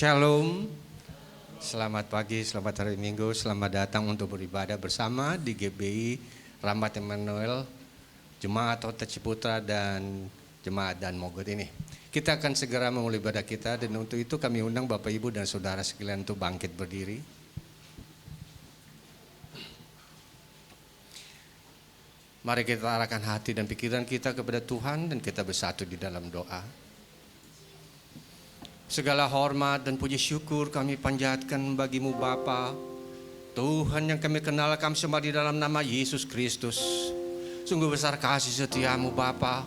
Shalom, selamat pagi, selamat hari Minggu, selamat datang untuk beribadah bersama di GBI Rahmat Emmanuel, Jemaat Kota Ciputra dan Jemaat Dan Mogot ini. Kita akan segera memulai ibadah kita dan untuk itu kami undang Bapak Ibu dan Saudara sekalian untuk bangkit berdiri. Mari kita arahkan hati dan pikiran kita kepada Tuhan dan kita bersatu di dalam doa. Segala hormat dan puji syukur kami panjatkan bagimu Bapa, Tuhan yang kami kenal, kami sembah di dalam nama Yesus Kristus. Sungguh besar kasih setiamu Bapa.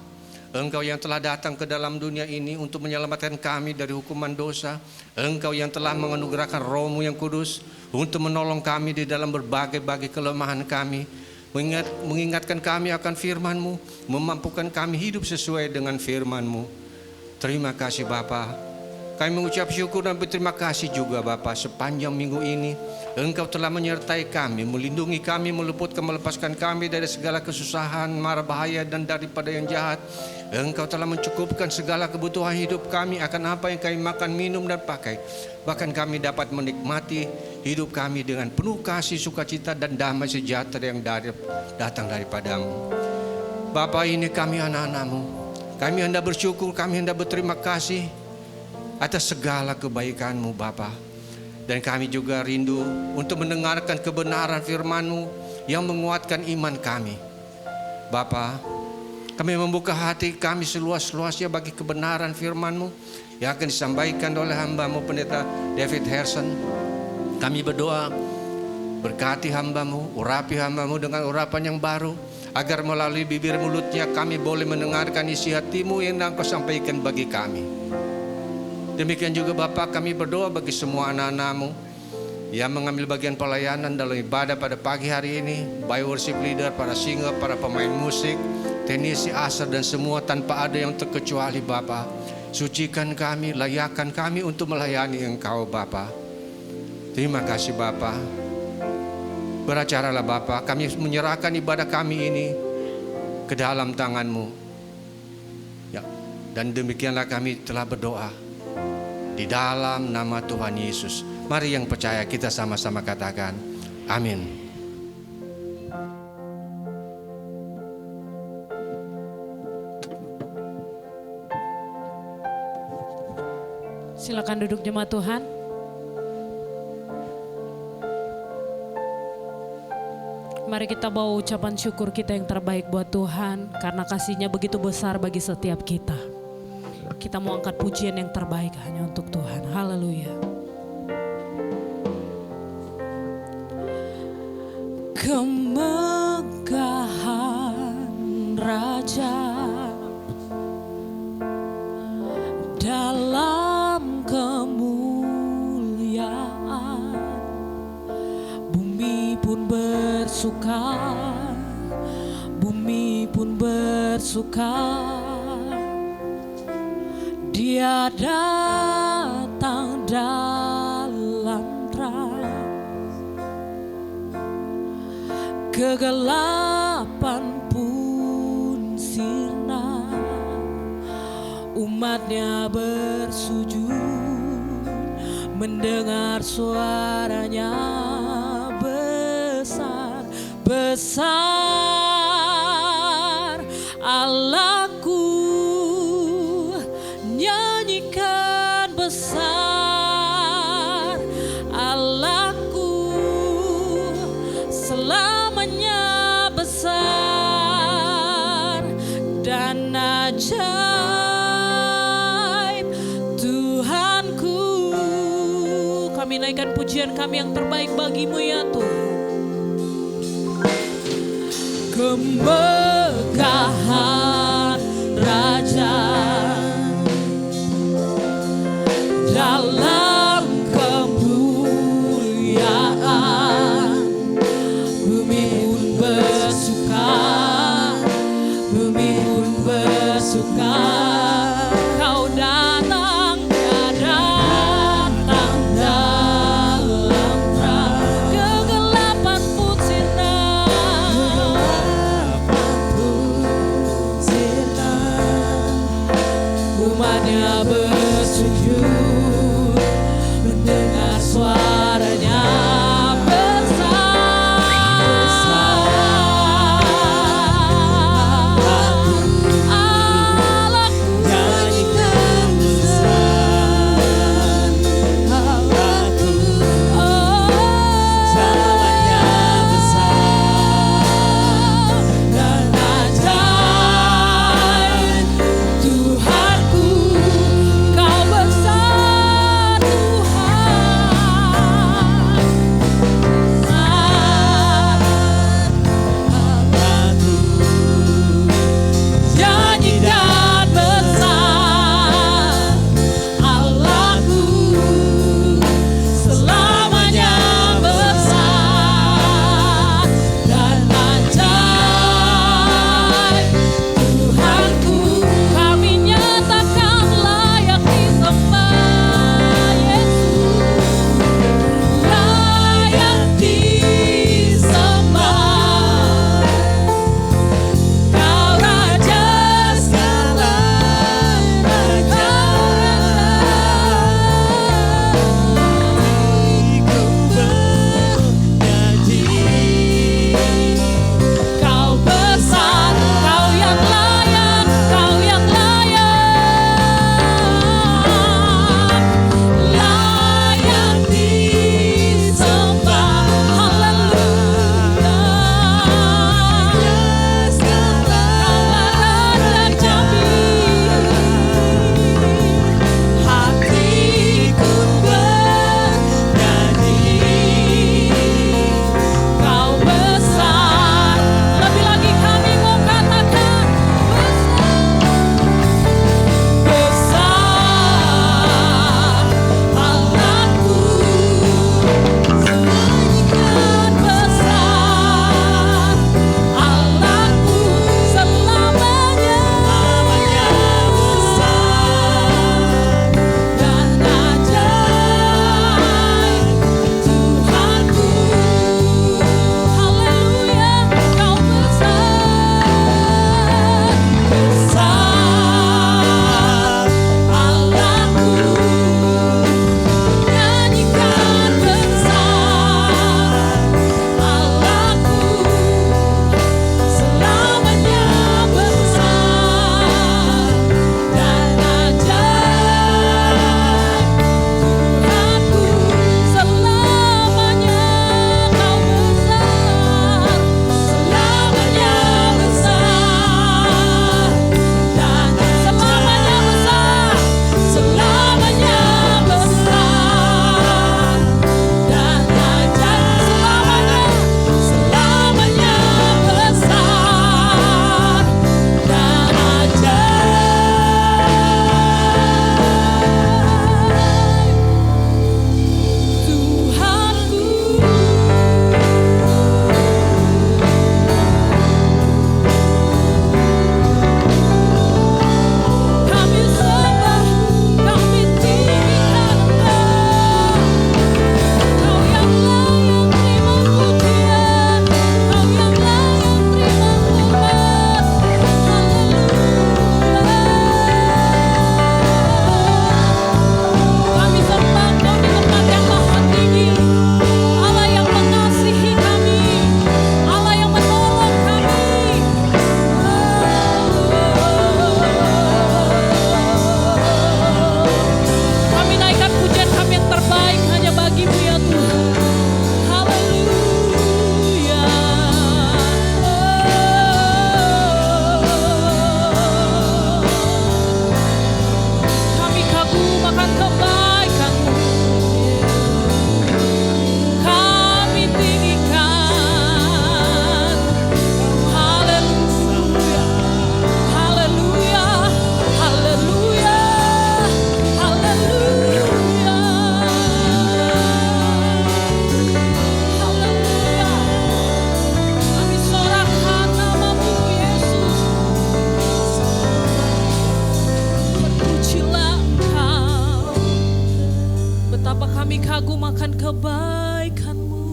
Engkau yang telah datang ke dalam dunia ini untuk menyelamatkan kami dari hukuman dosa. Engkau yang telah menganugerahkan Roh-Mu yang kudus untuk menolong kami di dalam berbagai-bagai kelemahan kami. Mengingatkan kami akan firman-Mu, memampukan kami hidup sesuai dengan firman-Mu. Terima kasih Bapa. Kami mengucap syukur dan berterima kasih juga Bapa, sepanjang minggu ini Engkau telah menyertai kami, melindungi kami, melepaskan kami dari segala kesusahan, mara bahaya dan daripada yang jahat. Engkau telah mencukupkan segala kebutuhan hidup kami akan apa yang kami makan, minum dan pakai. Bahkan kami dapat menikmati hidup kami dengan penuh kasih, sukacita dan damai sejahtera yang datang daripadamu. Bapa, ini kami anak-anak-Mu. Kami hendak bersyukur, kami hendak berterima kasih atas segala kebaikan-Mu Bapa. Dan kami juga rindu untuk mendengarkan kebenaran firman-Mu yang menguatkan iman kami. Bapa, kami membuka hati kami seluas-luasnya bagi kebenaran firman-Mu yang akan disampaikan oleh hamba-Mu Pendeta David Harrison. Kami berdoa, berkati hamba-Mu, urapi hamba-Mu dengan urapan yang baru, agar melalui bibir mulutnya kami boleh mendengarkan isi hati-Mu yang Engkau sampaikan bagi kami. Demikian juga Bapa, kami berdoa bagi semua anak-anak-Mu yang mengambil bagian pelayanan dalam ibadah pada pagi hari ini, baik worship leader, para singer, para pemain musik, teknisi asar dan semua tanpa ada yang terkecuali Bapa. Sucikan kami, layakkan kami untuk melayani Engkau Bapa. Terima kasih Bapa. Beracaralah Bapa, kami menyerahkan ibadah kami ini ke dalam tangan-Mu. Ya, dan demikianlah kami telah berdoa di dalam nama Tuhan Yesus. Mari yang percaya kita sama-sama katakan amin. Silakan duduk jemaat Tuhan. Mari kita bawa ucapan syukur kita yang terbaik buat Tuhan, karena kasih-Nya begitu besar bagi setiap kita. Kita mau angkat pujian yang terbaik hanya untuk Tuhan. Haleluya. Kemegahan Raja dalam kemuliaan, bumi pun bersuka, bumi pun bersuka. Dia datang dalam terang, kegelapan pun sirna, umat-Nya bersujud mendengar suara-Nya besar, besar Allahku. Nyanyikan besar Allahku, selamanya besar dan ajaib Tuhanku. Kami naikkan pujian kami yang terbaik bagi-Mu ya Tuhan. Kemegahan Raja dalam kemuliaan, bumi pun bersuka, bumi pun bersuka. Kau datang, Dia datang dalam terang, kegelapan pun sirna, Betapa kami kagum akan kebaikan-Mu.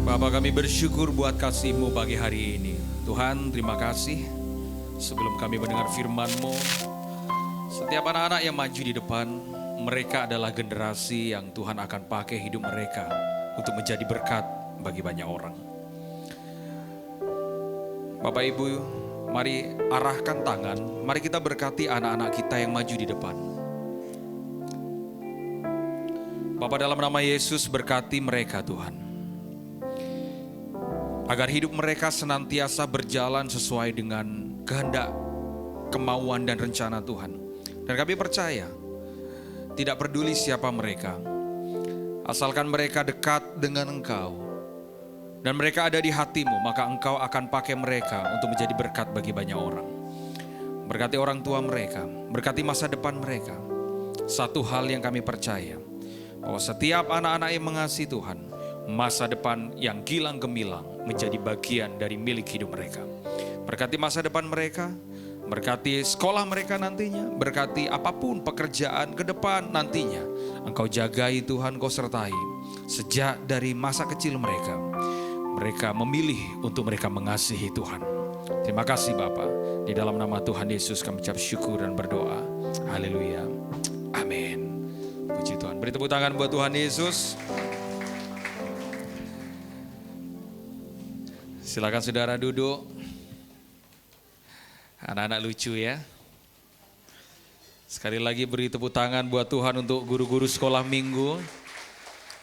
Bapa, kami bersyukur buat kasih-Mu pagi hari ini. Tuhan, terima kasih. Sebelum kami mendengar firman-Mu, setiap anak-anak yang maju di depan, mereka adalah generasi yang Tuhan akan pakai hidup mereka untuk menjadi berkat bagi banyak orang. Bapak Ibu, mari arahkan tangan, mari kita berkati anak-anak kita yang maju di depan. Bapak, dalam nama Yesus berkati mereka Tuhan. Agar hidup mereka senantiasa berjalan sesuai dengan kehendak, kemauan dan rencana Tuhan. Dan kami percaya, tidak peduli siapa mereka, asalkan mereka dekat dengan Engkau, dan mereka ada di hati-Mu, maka Engkau akan pakai mereka untuk menjadi berkat bagi banyak orang. Berkati orang tua mereka, berkati masa depan mereka. Satu hal yang kami percaya, bahwa setiap anak-anak yang mengasihi Tuhan, masa depan yang gilang gemilang menjadi bagian dari milik hidup mereka. Berkati masa depan mereka, berkati sekolah mereka nantinya, berkati apapun pekerjaan ke depan nantinya. Engkau jagai Tuhan, Kau sertai. Sejak dari masa kecil mereka, mereka memilih untuk mereka mengasihi Tuhan. Terima kasih Bapa. Di dalam nama Tuhan Yesus kami ucap syukur dan berdoa. Haleluya. Amin. Puji Tuhan. Beri tepuk tangan buat Tuhan Yesus. Silakan saudara duduk. Anak-anak lucu ya. Sekali lagi beri tepuk tangan buat Tuhan untuk guru-guru sekolah minggu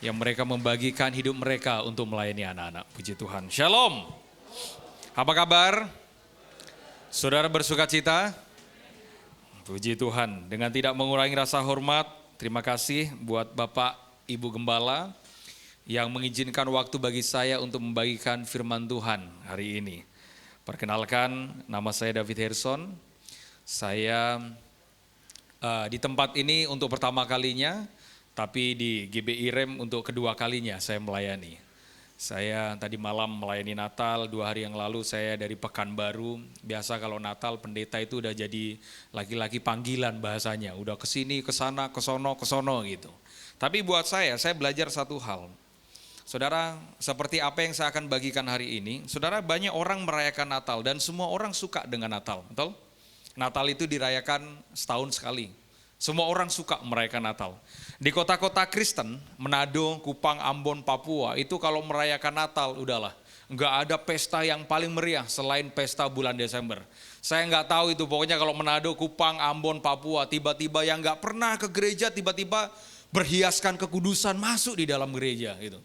yang mereka membagikan hidup mereka untuk melayani anak-anak. Puji Tuhan. Shalom. Apa kabar? Saudara bersuka cita? Puji Tuhan. Dengan tidak mengurangi rasa hormat, terima kasih buat Bapak Ibu Gembala yang mengizinkan waktu bagi saya untuk membagikan firman Tuhan hari ini. Perkenalkan, nama saya David Herson. Saya di tempat ini untuk pertama kalinya, tapi di GBI REM untuk kedua kalinya saya melayani. Saya tadi malam melayani Natal, 2 hari yang lalu saya dari Pekanbaru. Biasa kalau Natal pendeta itu udah jadi laki-laki panggilan bahasanya. Udah kesini, kesana, kesono gitu. Tapi buat saya belajar satu hal. Saudara, seperti apa yang saya akan bagikan hari ini, saudara, banyak orang merayakan Natal dan semua orang suka dengan Natal, betul? Natal itu dirayakan setahun sekali. Semua orang suka merayakan Natal. Di kota-kota Kristen, Manado, Kupang, Ambon, Papua, itu kalau merayakan Natal, udahlah. Nggak ada pesta yang paling meriah selain pesta bulan Desember. Saya nggak tahu itu, pokoknya kalau Manado, Kupang, Ambon, Papua, tiba-tiba yang nggak pernah ke gereja, tiba-tiba berhiaskan kekudusan masuk di dalam gereja gitu.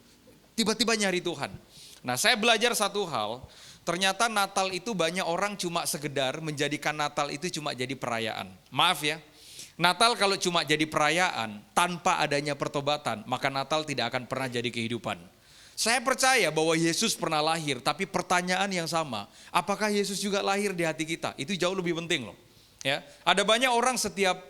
Tiba-tiba nyari Tuhan. Nah, saya belajar satu hal, ternyata Natal itu banyak orang cuma sekedar menjadikan Natal itu cuma jadi perayaan. Maaf ya, Natal kalau cuma jadi perayaan tanpa adanya pertobatan, maka Natal tidak akan pernah jadi kehidupan. Saya percaya bahwa Yesus pernah lahir, tapi pertanyaan yang sama, apakah Yesus juga lahir di hati kita? Itu jauh lebih penting loh. Ya, ada banyak orang setiap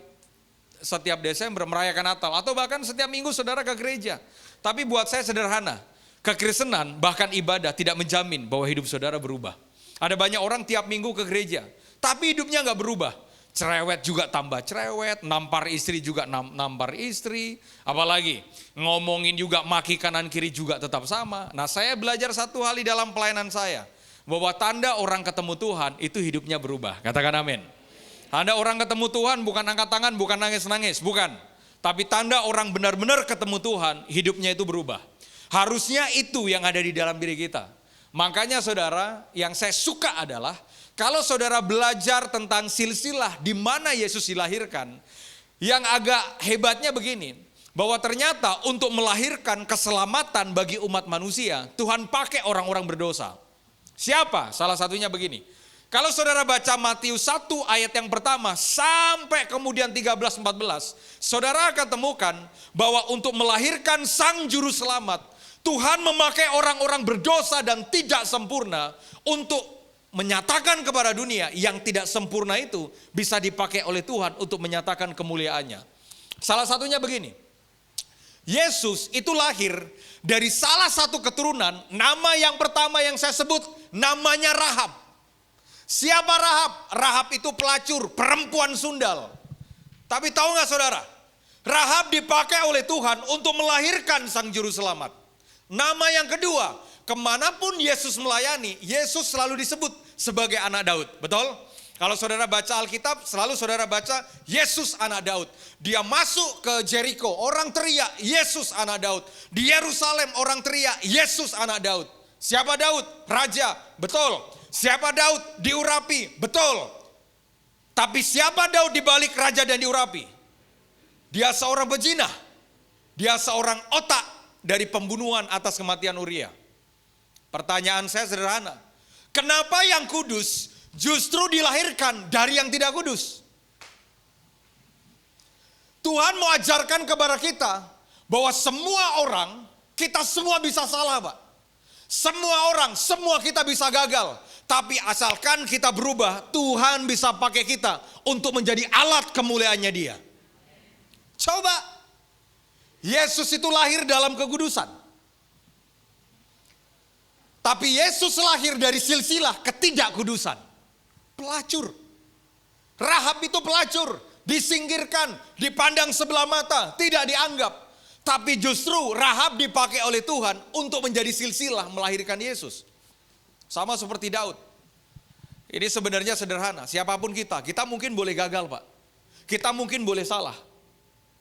Desember merayakan Natal, atau bahkan setiap minggu saudara ke gereja. Tapi buat saya sederhana. Kekristenan bahkan ibadah tidak menjamin bahwa hidup saudara berubah. Ada banyak orang tiap minggu ke gereja, tapi hidupnya gak berubah. Cerewet juga tambah cerewet, nampar istri juga nampar istri. Apalagi ngomongin juga maki kanan kiri juga tetap sama. Nah, saya belajar satu hal di dalam pelayanan saya, bahwa tanda orang ketemu Tuhan itu hidupnya berubah. Katakan amin. Tanda orang ketemu Tuhan bukan angkat tangan, bukan nangis-nangis, bukan. Tapi tanda orang benar-benar ketemu Tuhan, hidupnya itu berubah. Harusnya itu yang ada di dalam diri kita. Makanya saudara, yang saya suka adalah kalau saudara belajar tentang silsilah di mana Yesus dilahirkan, yang agak hebatnya begini, bahwa ternyata untuk melahirkan keselamatan bagi umat manusia, Tuhan pakai orang-orang berdosa. Siapa? Salah satunya begini. Kalau saudara baca Matius 1 ayat yang pertama sampai kemudian 13-14, saudara akan temukan bahwa untuk melahirkan sang juru selamat, Tuhan memakai orang-orang berdosa dan tidak sempurna untuk menyatakan kepada dunia yang tidak sempurna itu bisa dipakai oleh Tuhan untuk menyatakan kemuliaannya. Salah satunya begini, Yesus itu lahir dari salah satu keturunan, nama yang pertama yang saya sebut namanya Rahab. Siapa Rahab? Rahab itu pelacur, perempuan sundal. Tapi tahu nggak saudara? Rahab dipakai oleh Tuhan untuk melahirkan sang juru selamat. Nama yang kedua, kemanapun Yesus melayani, Yesus selalu disebut sebagai anak Daud. Betul? Kalau saudara baca Alkitab, selalu saudara baca Yesus anak Daud. Dia masuk ke Jericho, orang teriak Yesus anak Daud. Di Yerusalem orang teriak Yesus anak Daud. Siapa Daud? Raja. Betul. Siapa Daud? Diurapi. Betul. Tapi siapa Daud di balik raja dan diurapi? Dia seorang pezina. Dia seorang otak dari pembunuhan atas kematian Uria. Pertanyaan saya sederhana. Kenapa yang kudus justru dilahirkan dari yang tidak kudus? Tuhan mau ajarkan kepada kita bahwa semua orang, kita semua bisa salah, Pak. Semua orang, semua kita bisa gagal. Tapi asalkan kita berubah, Tuhan bisa pakai kita untuk menjadi alat kemuliaannya Dia. Coba, Yesus itu lahir dalam kekudusan. Tapi Yesus lahir dari silsilah ketidakkudusan. Pelacur. Rahab itu pelacur. Disingkirkan, dipandang sebelah mata, tidak dianggap. Tapi justru Rahab dipakai oleh Tuhan untuk menjadi silsilah melahirkan Yesus. Sama seperti Daud. Ini sebenarnya sederhana. Siapapun kita mungkin boleh gagal, Pak. Kita mungkin boleh salah.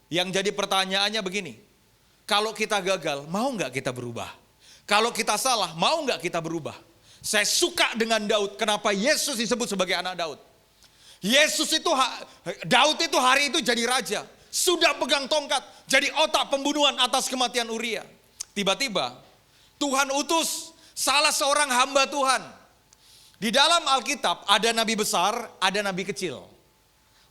Yang jadi pertanyaannya begini. Kalau kita gagal, mau nggak kita berubah? Kalau kita salah, mau nggak kita berubah? Saya suka dengan Daud. Kenapa Yesus disebut sebagai anak Daud? Daud itu hari itu jadi raja. Sudah pegang tongkat. Jadi otak pembunuhan atas kematian Uria. Tiba-tiba Tuhan utus salah seorang hamba Tuhan. Di dalam Alkitab ada nabi besar, ada nabi kecil.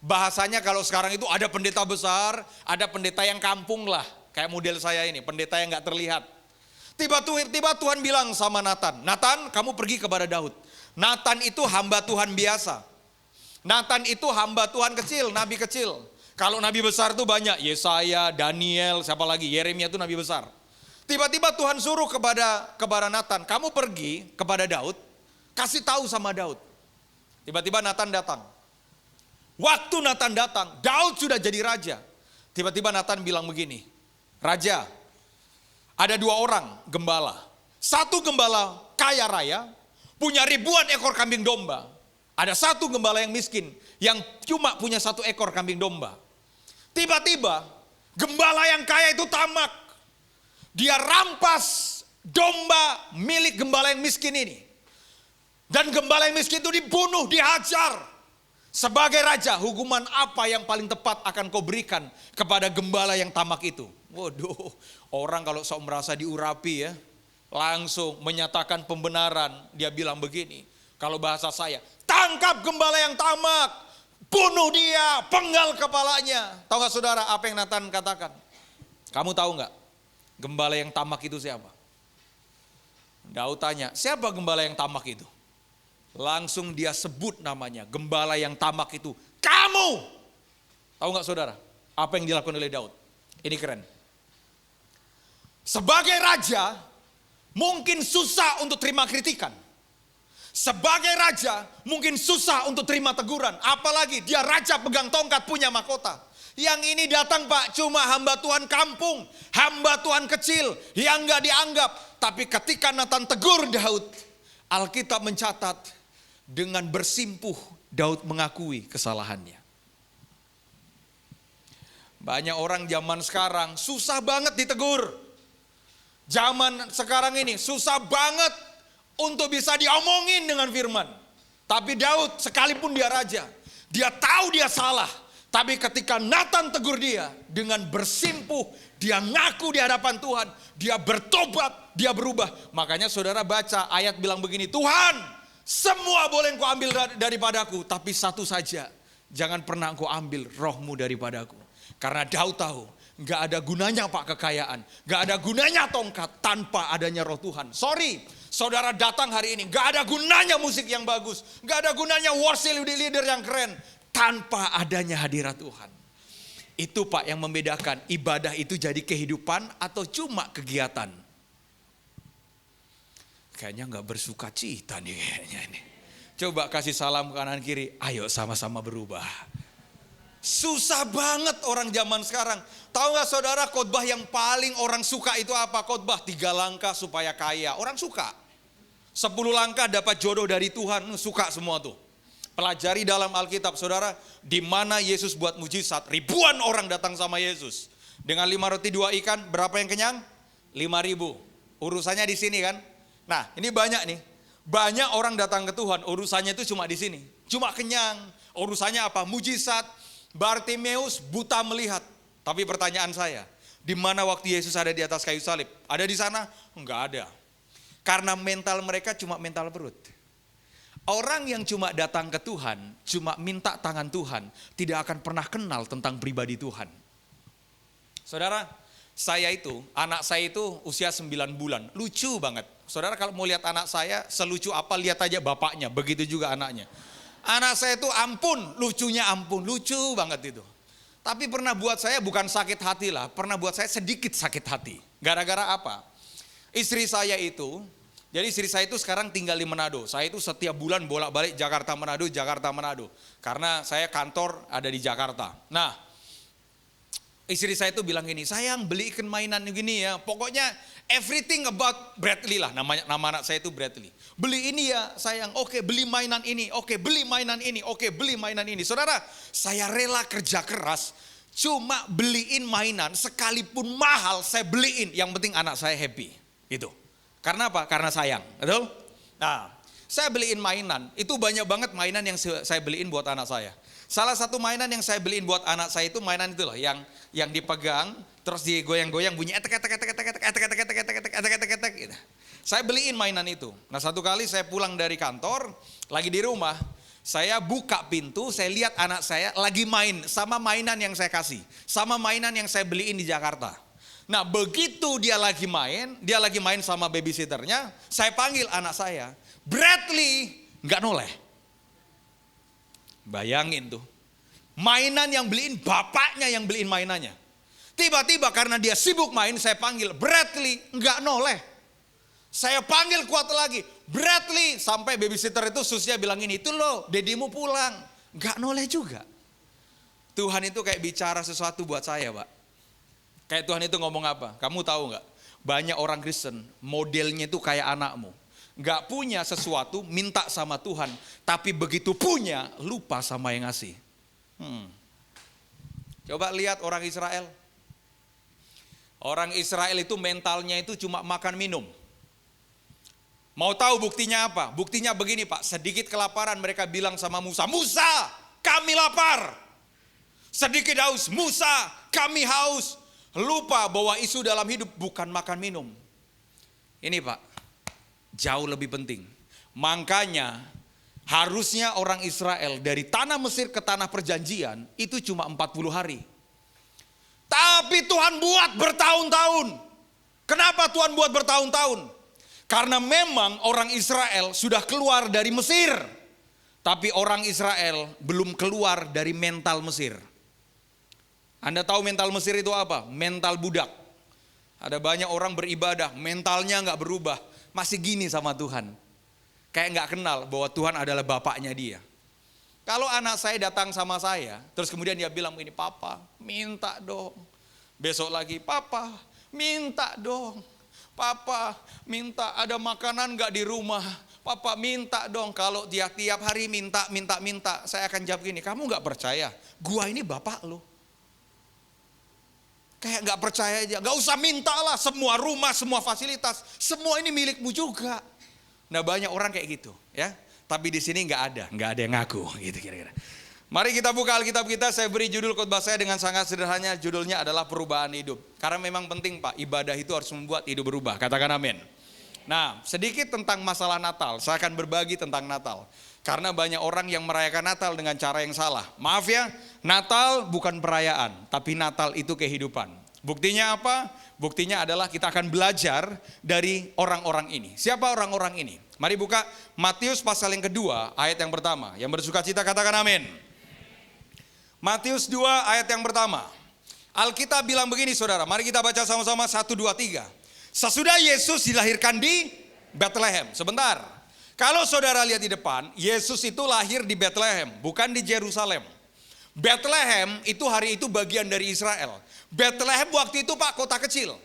Bahasanya kalau sekarang itu ada pendeta besar, ada pendeta yang kampung lah. Kayak model saya ini, pendeta yang gak terlihat. Tiba-tiba Tuhan bilang sama Nathan, Nathan kamu pergi kepada Daud. Nathan itu hamba Tuhan biasa. Nathan itu hamba Tuhan kecil, nabi kecil. Kalau nabi besar itu banyak, Yesaya, Daniel, siapa lagi, Yeremia itu nabi besar. Tiba-tiba Tuhan suruh kepada Nathan, kamu pergi kepada Daud, kasih tahu sama Daud. Tiba-tiba Nathan datang. Waktu Nathan datang, Daud sudah jadi raja. Tiba-tiba Nathan bilang begini, Raja, ada dua orang gembala. Satu gembala kaya raya, punya ribuan ekor kambing domba. Ada satu gembala yang miskin, yang cuma punya satu ekor kambing domba. Tiba-tiba, gembala yang kaya itu tamak. Dia rampas domba milik gembala yang miskin ini. Dan gembala yang miskin itu dibunuh, dihajar. Sebagai raja, hukuman apa yang paling tepat akan kau berikan kepada gembala yang tamak itu? Waduh, orang kalau sok merasa diurapi ya, langsung menyatakan pembenaran. Dia bilang begini, kalau bahasa saya, tangkap gembala yang tamak, bunuh dia, penggal kepalanya. Tahu gak saudara apa yang Nathan katakan? Kamu tahu gak gembala yang tamak itu siapa? Daud tanya, siapa gembala yang tamak itu? Langsung dia sebut namanya, gembala yang tamak itu, kamu! Tahu gak saudara, apa yang dilakukan oleh Daud? Ini keren. Sebagai raja, mungkin susah untuk terima kritikan. Sebagai raja, mungkin susah untuk terima teguran. Apalagi dia raja pegang tongkat punya mahkota. Yang ini datang Pak, cuma hamba Tuhan kampung, hamba Tuhan kecil, yang gak dianggap. Tapi ketika Nathan tegur Daud, Alkitab mencatat, dengan bersimpuh Daud mengakui kesalahannya. Banyak orang zaman sekarang susah banget ditegur. Zaman sekarang ini susah banget untuk bisa diomongin dengan firman. Tapi Daud sekalipun dia raja, dia tahu dia salah. Tapi ketika Nathan tegur dia, dengan bersimpuh, dia ngaku di hadapan Tuhan, dia bertobat, dia berubah. Makanya saudara baca ayat bilang begini, Tuhan, semua boleh engkau ambil daripadaku, tapi satu saja, jangan pernah engkau ambil rohmu daripadaku. Karena Daud tahu, gak ada gunanya Pak kekayaan, gak ada gunanya tongkat tanpa adanya roh Tuhan. Sorry, saudara datang hari ini, gak ada gunanya musik yang bagus, gak ada gunanya worship leader yang keren, tanpa adanya hadirat Tuhan. Itu Pak yang membedakan ibadah itu jadi kehidupan atau cuma kegiatan. Kayaknya gak bersuka cita nih kayaknya ini. Coba kasih salam kanan kiri, ayo sama-sama berubah. Susah banget orang zaman sekarang. Tahu gak saudara, khotbah yang paling orang suka itu apa? Khotbah 3 langkah supaya kaya. Orang suka. 10 langkah dapat jodoh dari Tuhan. Suka semua tuh. Pelajari dalam Alkitab saudara, di mana Yesus buat mujizat. Ribuan orang datang sama Yesus. Dengan 5 roti 2 ikan, berapa yang kenyang? 5.000. Urusannya di sini kan. Nah ini banyak nih. Banyak orang datang ke Tuhan, urusannya itu cuma di sini. Cuma kenyang. Urusannya apa? Mujizat. Bartimeus buta melihat. Tapi pertanyaan saya, di mana waktu Yesus ada di atas kayu salib? Ada di sana? Enggak ada. Karena mental mereka cuma mental perut. Orang yang cuma datang ke Tuhan, cuma minta tangan Tuhan, tidak akan pernah kenal tentang pribadi Tuhan. Saudara, anak saya itu usia 9 bulan, lucu banget. Saudara kalau mau lihat anak saya, selucu apa lihat aja bapaknya, begitu juga anaknya. Anak saya itu ampun, lucunya ampun, lucu banget itu. Tapi pernah buat saya bukan sakit hati lah, pernah buat saya sedikit sakit hati. Gara-gara apa? Istri saya itu, jadi istri saya itu sekarang tinggal di Manado. Saya itu setiap bulan bolak-balik Jakarta Manado. Karena saya kantor ada di Jakarta. Nah, istri saya itu bilang gini, sayang belikan mainan gini ya. Pokoknya everything about Bradley lah, nama anak saya itu Bradley. Beli ini ya sayang, oke beli mainan ini, oke beli mainan ini, oke beli mainan ini. Saudara, saya rela kerja keras, cuma beliin mainan, sekalipun mahal saya beliin. Yang penting anak saya happy, gitu. Karena apa? Karena sayang, betul? Nah, saya beliin mainan, itu banyak banget mainan yang saya beliin buat anak saya. Salah satu mainan yang saya beliin buat anak saya itu mainan itu loh, yang dipegang, terus digoyang-goyang bunyi etek. Saya beliin mainan itu. Nah satu kali saya pulang dari kantor, lagi di rumah, saya buka pintu, saya lihat anak saya lagi main sama mainan yang saya kasih, sama mainan yang saya beliin di Jakarta. Nah begitu dia lagi main sama babysitternya, saya panggil anak saya, Bradley, nggak noleh. Bayangin tuh, mainan yang beliin bapaknya yang beliin mainannya. Tiba-tiba karena dia sibuk main, saya panggil Bradley, nggak noleh. Saya panggil kuat lagi, Bradley, sampai babysitter itu susnya bilang ini, itu loh, dedimu pulang, nggak noleh juga. Tuhan itu kayak bicara sesuatu buat saya, Pak. Kayak Tuhan itu ngomong apa? Kamu tahu nggak? Banyak orang Kristen modelnya itu kayak anakmu. Gak punya sesuatu, minta sama Tuhan. Tapi begitu punya, lupa sama yang ngasih. Coba lihat orang Israel. Orang Israel itu mentalnya itu cuma makan minum. Mau tahu buktinya apa? Buktinya begini Pak, sedikit kelaparan mereka bilang sama Musa, Musa kami lapar. Sedikit haus, Musa kami haus. Lupa bahwa isu dalam hidup bukan makan minum. Ini Pak, jauh lebih penting. Makanya harusnya orang Israel dari tanah Mesir ke tanah perjanjian itu cuma 40 hari. Tapi Tuhan buat bertahun-tahun. Kenapa Tuhan buat bertahun-tahun? Karena memang orang Israel sudah keluar dari Mesir. Tapi orang Israel belum keluar dari mental Mesir. Anda tahu mental Mesir itu apa? Mental budak. Ada banyak orang beribadah, mentalnya gak berubah. Masih gini sama Tuhan. Kayak gak kenal bahwa Tuhan adalah bapaknya dia. Kalau anak saya datang sama saya, terus kemudian dia bilang begini, Papa minta dong. Besok lagi, Papa minta dong. Papa minta ada makanan gak di rumah. Papa minta dong. Kalau dia tiap hari minta. Saya akan jawab gini, kamu gak percaya? Gua ini bapak lo. Kayak gak percaya aja, gak usah minta lah, semua rumah, semua fasilitas, semua ini milikmu juga. Nah banyak orang kayak gitu ya. Tapi di sini gak ada yang ngaku gitu kira-kira. Mari kita buka Alkitab kita, saya beri judul khotbah saya dengan sangat sederhana, judulnya adalah perubahan hidup. Karena memang penting Pak, ibadah itu harus membuat hidup berubah, katakan amin. Nah sedikit tentang masalah Natal, saya akan berbagi tentang Natal. Karena banyak orang yang merayakan Natal dengan cara yang salah. Maaf ya, Natal bukan perayaan, tapi Natal itu kehidupan. Buktinya apa? Buktinya adalah kita akan belajar dari orang-orang ini. Siapa orang-orang ini? Mari buka Matius pasal yang kedua, ayat yang pertama. Yang bersuka cita katakan amin. Matius 2 ayat yang pertama. Alkitab bilang begini saudara, mari kita baca sama-sama 1, 2, 3. Sesudah Yesus dilahirkan di Bethlehem. Sebentar. Kalau saudara lihat di depan, Yesus itu lahir di Bethlehem, bukan di Yerusalem. Bethlehem itu hari itu bagian dari Israel. Bethlehem waktu itu Pak kota kecil.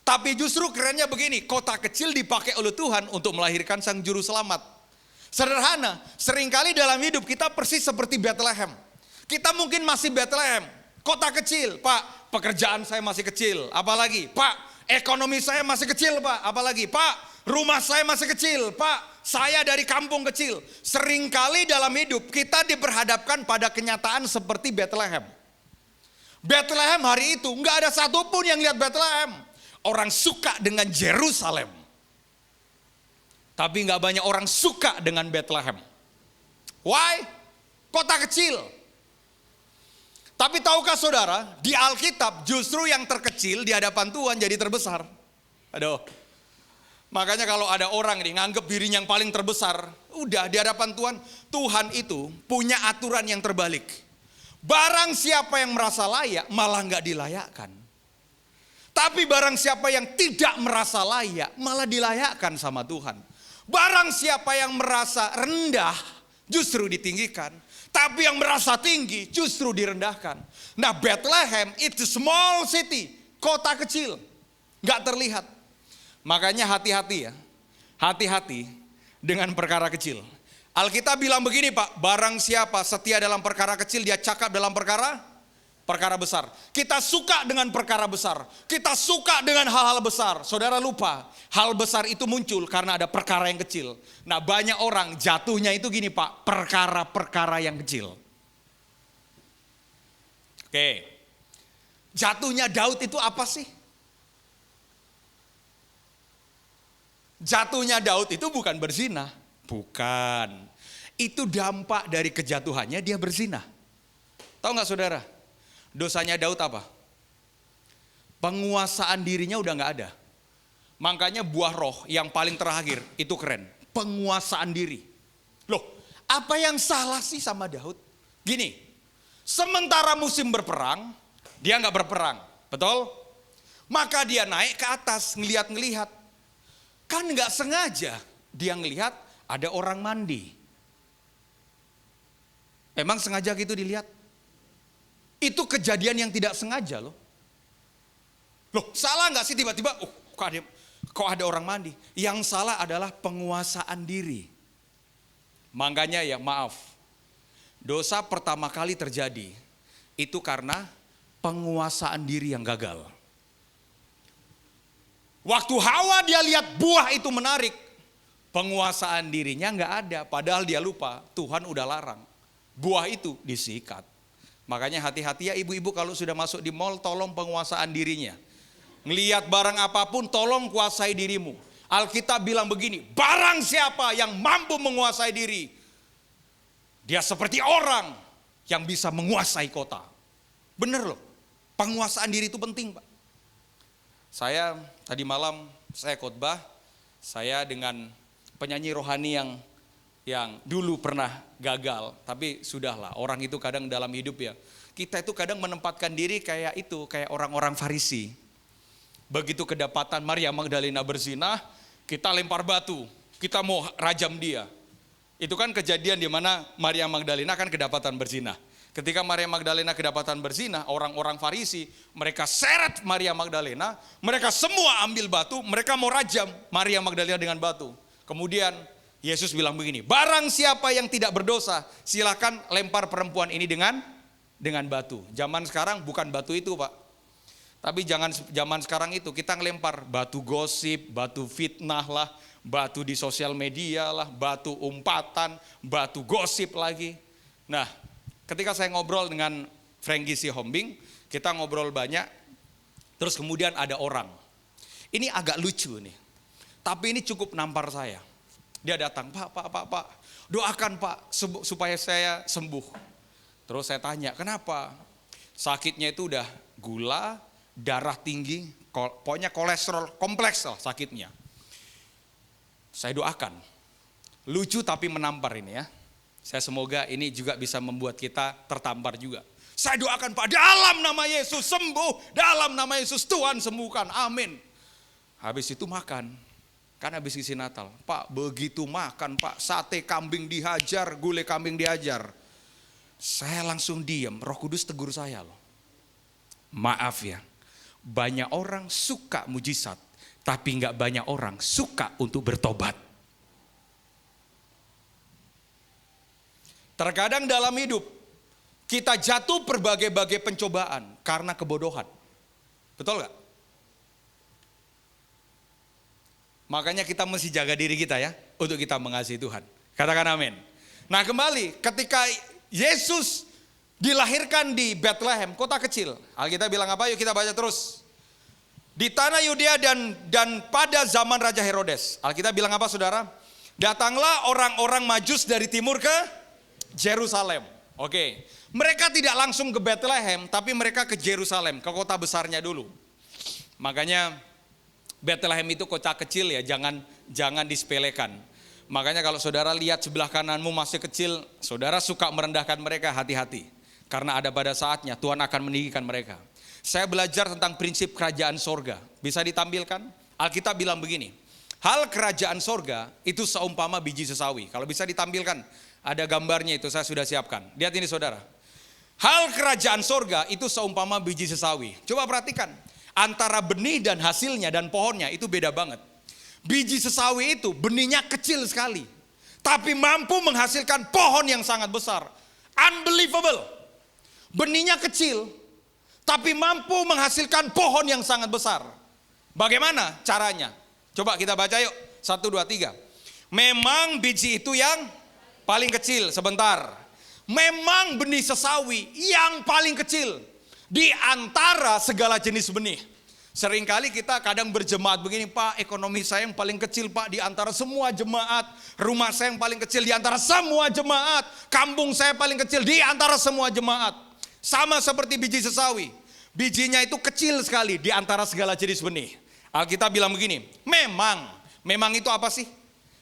Tapi justru kerennya begini, kota kecil dipakai oleh Tuhan untuk melahirkan sang juru selamat. Sederhana, seringkali dalam hidup kita persis seperti Bethlehem. Kita mungkin masih Bethlehem, kota kecil, Pak, pekerjaan saya masih kecil, apalagi, Pak, ekonomi saya masih kecil, Pak, apalagi, Pak, rumah saya masih kecil, Pak, saya dari kampung kecil. Seringkali dalam hidup kita diperhadapkan pada kenyataan seperti Bethlehem. Bethlehem hari itu nggak ada satupun yang lihat Bethlehem. Orang suka dengan Yerusalem, tapi nggak banyak orang suka dengan Bethlehem. Why? Kota kecil. Tapi tahukah saudara, di Alkitab justru yang terkecil di hadapan Tuhan jadi terbesar. Aduh. Makanya kalau ada orang nih nganggep dirinya yang paling terbesar, udah di hadapan Tuhan, Tuhan itu punya aturan yang terbalik. Barang siapa yang merasa layak malah nggak dilayakkan. Tapi barang siapa yang tidak merasa layak malah dilayakkan sama Tuhan. Barang siapa yang merasa rendah justru ditinggikan. Tapi yang merasa tinggi justru direndahkan. Nah, Bethlehem itu small city, kota kecil, gak terlihat. Makanya hati-hati ya, hati-hati dengan perkara kecil. Alkitab bilang begini Pak, barang siapa setia dalam perkara kecil, dia cakap dalam perkara besar. Kita suka dengan perkara besar. Kita suka dengan hal-hal besar. Saudara lupa, hal besar itu muncul karena ada perkara yang kecil. Nah, banyak orang jatuhnya itu gini Pak, perkara-perkara yang kecil. Oke. Jatuhnya Daud itu apa sih? Jatuhnya Daud itu bukan berzina. Bukan. Itu dampak dari kejatuhannya dia berzina. Tahu nggak saudara? Dosanya Daud apa? Penguasaan dirinya udah gak ada. Makanya buah roh yang paling terakhir itu keren. Penguasaan diri. Loh, apa yang salah sih sama Daud? Gini, sementara musim berperang, dia gak berperang. Betul? Maka dia naik ke atas, ngelihat-ngelihat. Kan gak sengaja dia ngelihat ada orang mandi. Emang sengaja gitu dilihat? Itu kejadian yang tidak sengaja loh. Loh, salah nggak sih tiba-tiba? Kok ada orang mandi? Yang salah adalah penguasaan diri. Makanya ya maaf, dosa pertama kali terjadi itu karena penguasaan diri yang gagal. Waktu Hawa dia lihat buah itu menarik, penguasaan dirinya nggak ada. Padahal dia lupa Tuhan udah larang. Buah itu disikat. Makanya hati-hati ya ibu-ibu kalau sudah masuk di mall, tolong penguasaan dirinya. Ngelihat barang apapun tolong kuasai dirimu. Alkitab bilang begini, barang siapa yang mampu menguasai diri, dia seperti orang yang bisa menguasai kota. Bener loh, penguasaan diri itu penting Pak. Saya tadi malam saya khotbah, saya dengan penyanyi rohani yang dulu pernah gagal, tapi sudahlah, orang itu kadang dalam hidup ya, kita itu kadang menempatkan diri kayak orang-orang Farisi. Begitu kedapatan Maria Magdalena berzina, kita lempar batu, kita mau rajam dia. Itu kan kejadian di mana Maria Magdalena kan kedapatan berzina. Ketika Maria Magdalena kedapatan berzina, orang-orang Farisi, mereka seret Maria Magdalena, mereka semua ambil batu, mereka mau rajam Maria Magdalena dengan batu. Kemudian Yesus bilang begini, barang siapa yang tidak berdosa, silakan lempar perempuan ini dengan batu. Zaman sekarang bukan batu itu Pak. Tapi jangan zaman sekarang itu kita ngelempar batu gosip, batu fitnah lah, batu di sosial media lah, batu umpatan, batu gosip lagi. Nah, ketika saya ngobrol dengan Frankie Sihombing, kita ngobrol banyak, terus kemudian ada orang. Ini agak lucu nih, tapi ini cukup nampar saya. Dia datang, Pak, doakan Pak supaya saya sembuh. Terus saya tanya, kenapa? Sakitnya itu udah gula, darah tinggi, pokoknya kolesterol kompleks lah sakitnya. Saya doakan. Lucu tapi menampar ini ya. Saya semoga ini juga bisa membuat kita tertampar juga. Saya doakan Pak, dalam nama Yesus sembuh, dalam nama Yesus Tuhan sembuhkan, amin. Habis itu makan, kan habis isi Natal. Pak begitu makan Pak, sate kambing dihajar, gulai kambing dihajar. Saya langsung diam, Roh Kudus tegur saya loh. Maaf ya, banyak orang suka mujizat, tapi nggak banyak orang suka untuk bertobat. Terkadang dalam hidup, kita jatuh berbagai-bagai pencobaan karena kebodohan. Betul nggak? Makanya kita mesti jaga diri kita ya, untuk kita mengasihi Tuhan. Katakan amin. Nah kembali, ketika Yesus dilahirkan di Bethlehem, kota kecil. Alkitab bilang apa? Yuk kita baca terus. Di tanah Yudea dan pada zaman Raja Herodes. Alkitab bilang apa saudara? Datanglah orang-orang Majus dari timur ke Yerusalem. Oke. Mereka tidak langsung ke Bethlehem, tapi mereka ke Yerusalem, ke kota besarnya dulu. Makanya Bethlehem itu kota kecil ya, jangan disepelekan. Makanya kalau saudara lihat sebelah kananmu masih kecil, saudara suka merendahkan mereka, hati-hati. Karena ada pada saatnya Tuhan akan meninggikan mereka. Saya belajar tentang prinsip kerajaan sorga. Bisa ditampilkan? Alkitab bilang begini, hal kerajaan sorga itu seumpama biji sesawi. Kalau bisa ditampilkan, ada gambarnya itu saya sudah siapkan. Lihat ini saudara. Hal kerajaan sorga itu seumpama biji sesawi. Coba perhatikan, antara benih dan hasilnya dan pohonnya itu beda banget. Biji sesawi itu benihnya kecil sekali, tapi mampu menghasilkan pohon yang sangat besar. Unbelievable. Benihnya kecil, tapi mampu menghasilkan pohon yang sangat besar. Bagaimana caranya? Coba kita baca yuk. 1, 2, 3. Memang biji itu yang paling kecil. Sebentar. Memang benih sesawi yang paling kecil di antara segala jenis benih. Seringkali kita kadang berjemaat begini, Pak, ekonomi saya yang paling kecil Pak di antara semua jemaat. Rumah saya yang paling kecil di antara semua jemaat. Kampung saya paling kecil di antara semua jemaat. Sama seperti biji sesawi. Bijinya itu kecil sekali di antara segala jenis benih. Alkitab bilang begini, memang itu apa sih?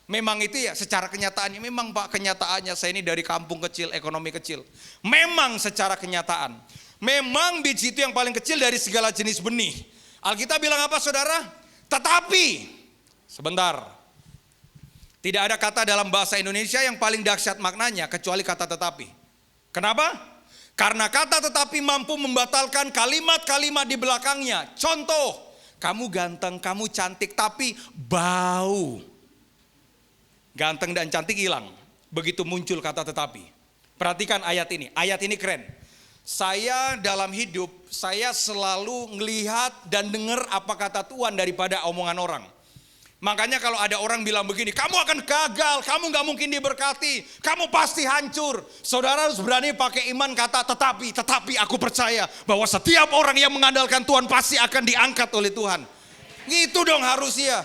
Memang itu ya secara kenyataannya, memang Pak kenyataannya saya ini dari kampung kecil, ekonomi kecil. Memang secara kenyataan, memang biji itu yang paling kecil dari segala jenis benih. Alkitab bilang apa saudara? Tetapi, sebentar. Tidak ada kata dalam bahasa Indonesia yang paling dahsyat maknanya kecuali kata tetapi. Kenapa? Karena kata tetapi mampu membatalkan kalimat-kalimat di belakangnya. Contoh, kamu ganteng, kamu cantik, tapi bau. Ganteng dan cantik hilang. Begitu muncul kata tetapi. Perhatikan ayat ini keren. Saya dalam hidup, saya selalu melihat dan dengar apa kata Tuhan daripada omongan orang. Makanya kalau ada orang bilang begini, kamu akan gagal, kamu gak mungkin diberkati, kamu pasti hancur. Saudara harus berani pakai iman kata tetapi aku percaya bahwa setiap orang yang mengandalkan Tuhan pasti akan diangkat oleh Tuhan. Gitu dong harusnya.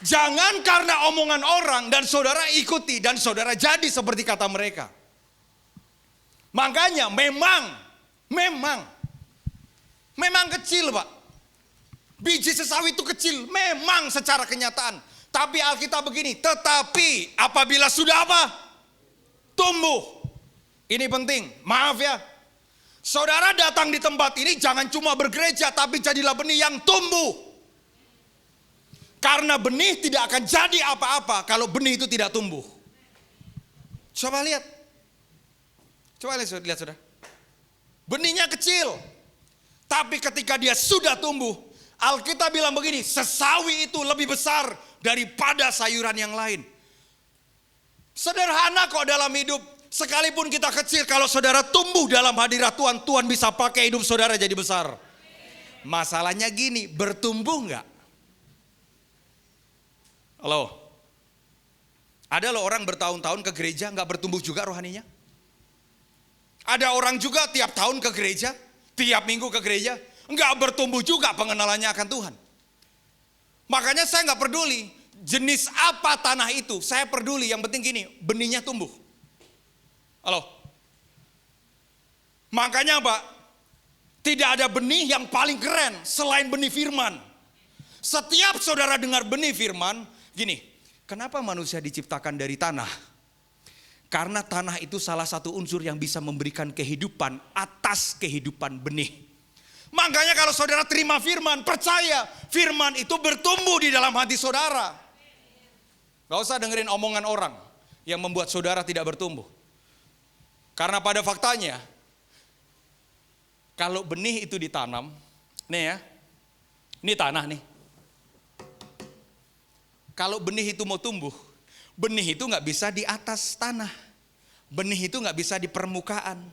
Jangan karena omongan orang dan saudara ikuti dan saudara jadi seperti kata mereka. Makanya memang kecil Pak. Biji sesawi itu kecil, memang secara kenyataan. Tapi Alkitab begini, tetapi apabila sudah apa? Tumbuh. Ini penting, maaf ya. Saudara datang di tempat ini jangan cuma bergereja, tapi jadilah benih yang tumbuh. Karena benih tidak akan jadi apa-apa kalau benih itu tidak tumbuh. Coba lihat. Coba lihat saudara. Benihnya kecil. Tapi ketika dia sudah tumbuh, Alkitab bilang begini, sesawi itu lebih besar daripada sayuran yang lain. Sederhana kok dalam hidup. Sekalipun kita kecil, kalau saudara tumbuh dalam hadirat Tuhan, Tuhan bisa pakai hidup saudara jadi besar. Masalahnya gini, bertumbuh enggak? Halo? Ada loh orang bertahun-tahun ke gereja enggak bertumbuh juga rohaninya? Ada orang juga tiap tahun ke gereja, tiap minggu ke gereja, enggak bertumbuh juga pengenalannya akan Tuhan. Makanya saya enggak peduli jenis apa tanah itu, saya peduli yang penting gini, benihnya tumbuh. Halo? Makanya Pak, tidak ada benih yang paling keren selain benih firman. Setiap saudara dengar benih firman, gini, kenapa manusia diciptakan dari tanah? Karena tanah itu salah satu unsur yang bisa memberikan kehidupan atas kehidupan benih. Makanya kalau saudara terima firman, percaya firman itu bertumbuh di dalam hati saudara. Gak usah dengerin omongan orang yang membuat saudara tidak bertumbuh. Karena pada faktanya, kalau benih itu ditanam, nih ya, ini tanah nih. Kalau benih itu mau tumbuh, benih itu nggak bisa di atas tanah. Benih itu nggak bisa di permukaan.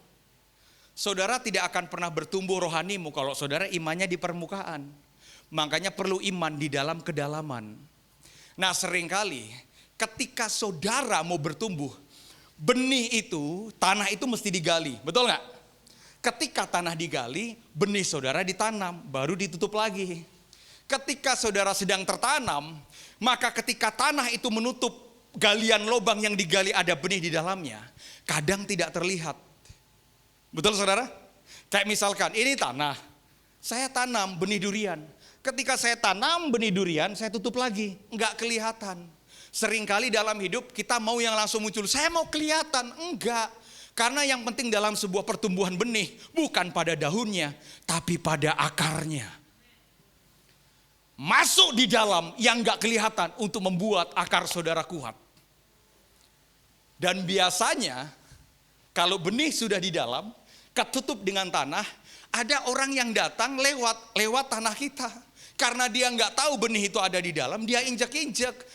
Saudara tidak akan pernah bertumbuh rohanimu kalau saudara imannya di permukaan. Makanya perlu iman di dalam kedalaman. Nah seringkali ketika saudara mau bertumbuh, benih itu, tanah itu mesti digali, betul nggak? Ketika tanah digali, benih saudara ditanam, baru ditutup lagi. Ketika saudara sedang tertanam, maka ketika tanah itu menutup galian lubang yang digali ada benih di dalamnya, kadang tidak terlihat. Betul saudara? Kayak misalkan ini tanah, saya tanam benih durian. Ketika saya tanam benih durian, saya tutup lagi, nggak kelihatan. Seringkali dalam hidup kita mau yang langsung muncul, saya mau kelihatan, enggak. Karena yang penting dalam sebuah pertumbuhan benih, bukan pada daunnya, tapi pada akarnya. Masuk di dalam yang nggak kelihatan untuk membuat akar saudara kuat. Dan biasanya, kalau benih sudah di dalam, ketutup dengan tanah, ada orang yang datang lewat tanah kita. Karena dia nggak tahu benih itu ada di dalam, dia injek-injek,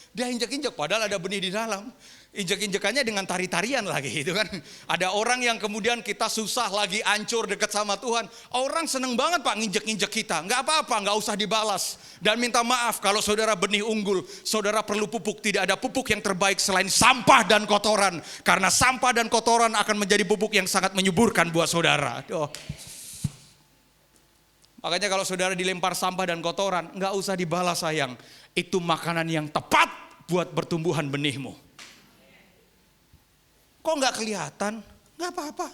padahal ada benih di dalam. Injek-injekannya dengan tari-tarian lagi gitu kan. Ada orang yang kemudian kita susah lagi hancur dekat sama Tuhan. Orang seneng banget Pak nginjek-injek kita. Nggak apa-apa, nggak usah dibalas. Dan minta maaf kalau saudara benih unggul, saudara perlu pupuk. Tidak ada pupuk yang terbaik selain sampah dan kotoran. Karena sampah dan kotoran akan menjadi pupuk yang sangat menyuburkan buat saudara. Makanya kalau saudara dilempar sampah dan kotoran, nggak usah dibalas sayang. Itu makanan yang tepat buat pertumbuhan benihmu. Kok nggak kelihatan? Nggak apa-apa.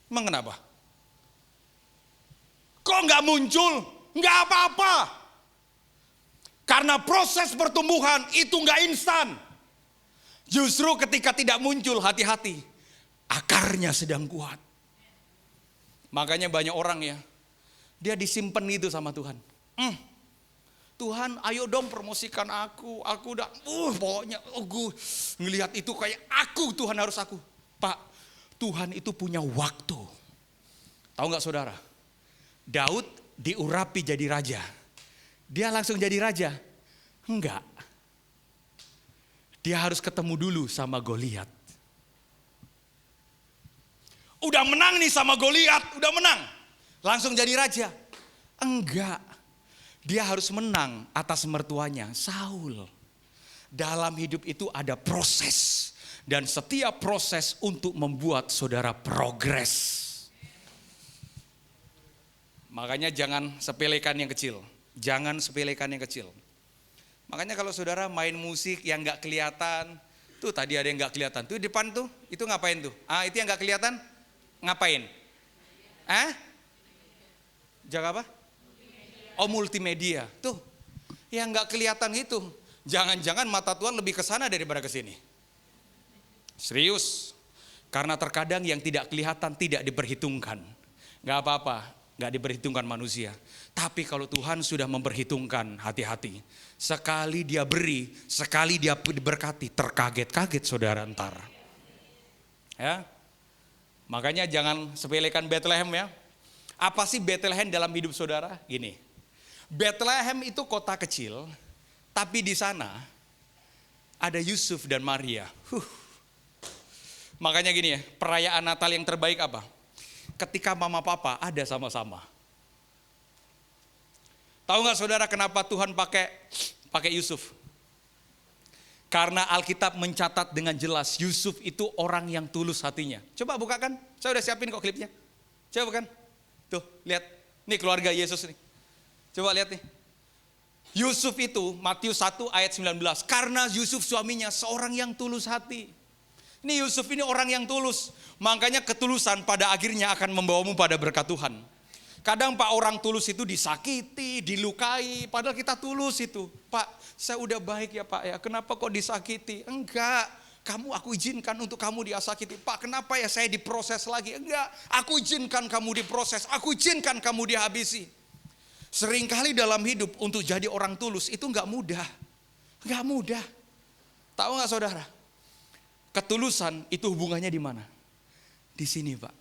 Emang kenapa? Kok nggak muncul? Nggak apa-apa. Karena proses pertumbuhan itu nggak instan. Justru ketika tidak muncul, hati-hati. Akarnya sedang kuat. Makanya banyak orang ya, dia disimpan gitu sama Tuhan. Tuhan ayo dong promosikan aku udah pokoknya gue ngelihat itu kayak Tuhan harus aku. Pak, Tuhan itu punya waktu. Tahu gak saudara? Daud diurapi jadi raja. Dia langsung jadi raja? Enggak. Dia harus ketemu dulu sama Goliat. Udah menang nih sama Goliat, udah menang. Langsung jadi raja? Enggak. Dia harus menang atas mertuanya, Saul. Dalam hidup itu ada proses. Dan setiap proses untuk membuat saudara progres. Makanya jangan sepelekan yang kecil. Jangan sepelekan yang kecil. Makanya kalau saudara main musik yang gak kelihatan. Tuh tadi ada yang gak kelihatan. Tuh di depan tuh, itu ngapain tuh? Itu yang gak kelihatan, ngapain? Jaga apa? Multimedia. Tuh, yang gak kelihatan itu. Jangan-jangan mata Tuhan lebih ke sana daripada ke sini. Serius. Karena terkadang yang tidak kelihatan tidak diperhitungkan. Gak apa-apa, gak diperhitungkan manusia. Tapi kalau Tuhan sudah memperhitungkan, hati-hati. Sekali dia beri, sekali dia diberkati, terkaget-kaget saudara ntar. Ya. Makanya jangan sepelekan Bethlehem ya. Apa sih Bethlehem dalam hidup saudara? Gini. Bethlehem itu kota kecil, tapi di sana ada Yusuf dan Maria. Makanya gini ya, perayaan Natal yang terbaik apa? Ketika mama papa ada sama-sama. Tahu nggak saudara kenapa Tuhan pakai Yusuf? Karena Alkitab mencatat dengan jelas Yusuf itu orang yang tulus hatinya. Coba bukakan, saya udah siapin kok klipnya. Coba bukan, tuh lihat, nih keluarga Yesus nih. Coba lihat nih. Yusuf itu Matius 1 ayat 19. Karena Yusuf suaminya seorang yang tulus hati. Ini Yusuf ini orang yang tulus. Makanya ketulusan pada akhirnya akan membawamu pada berkat Tuhan. Kadang Pak orang tulus itu disakiti, dilukai. Padahal kita tulus itu. Pak saya udah baik ya Pak ya. Kenapa kok disakiti? Enggak. Aku izinkan untuk kamu disakiti. Pak kenapa ya saya diproses lagi? Enggak. Aku izinkan kamu diproses. Aku izinkan kamu dihabisi. Seringkali dalam hidup untuk jadi orang tulus itu gak mudah. Gak mudah. Tahu gak saudara? Ketulusan itu hubungannya di mana? Di sini Pak.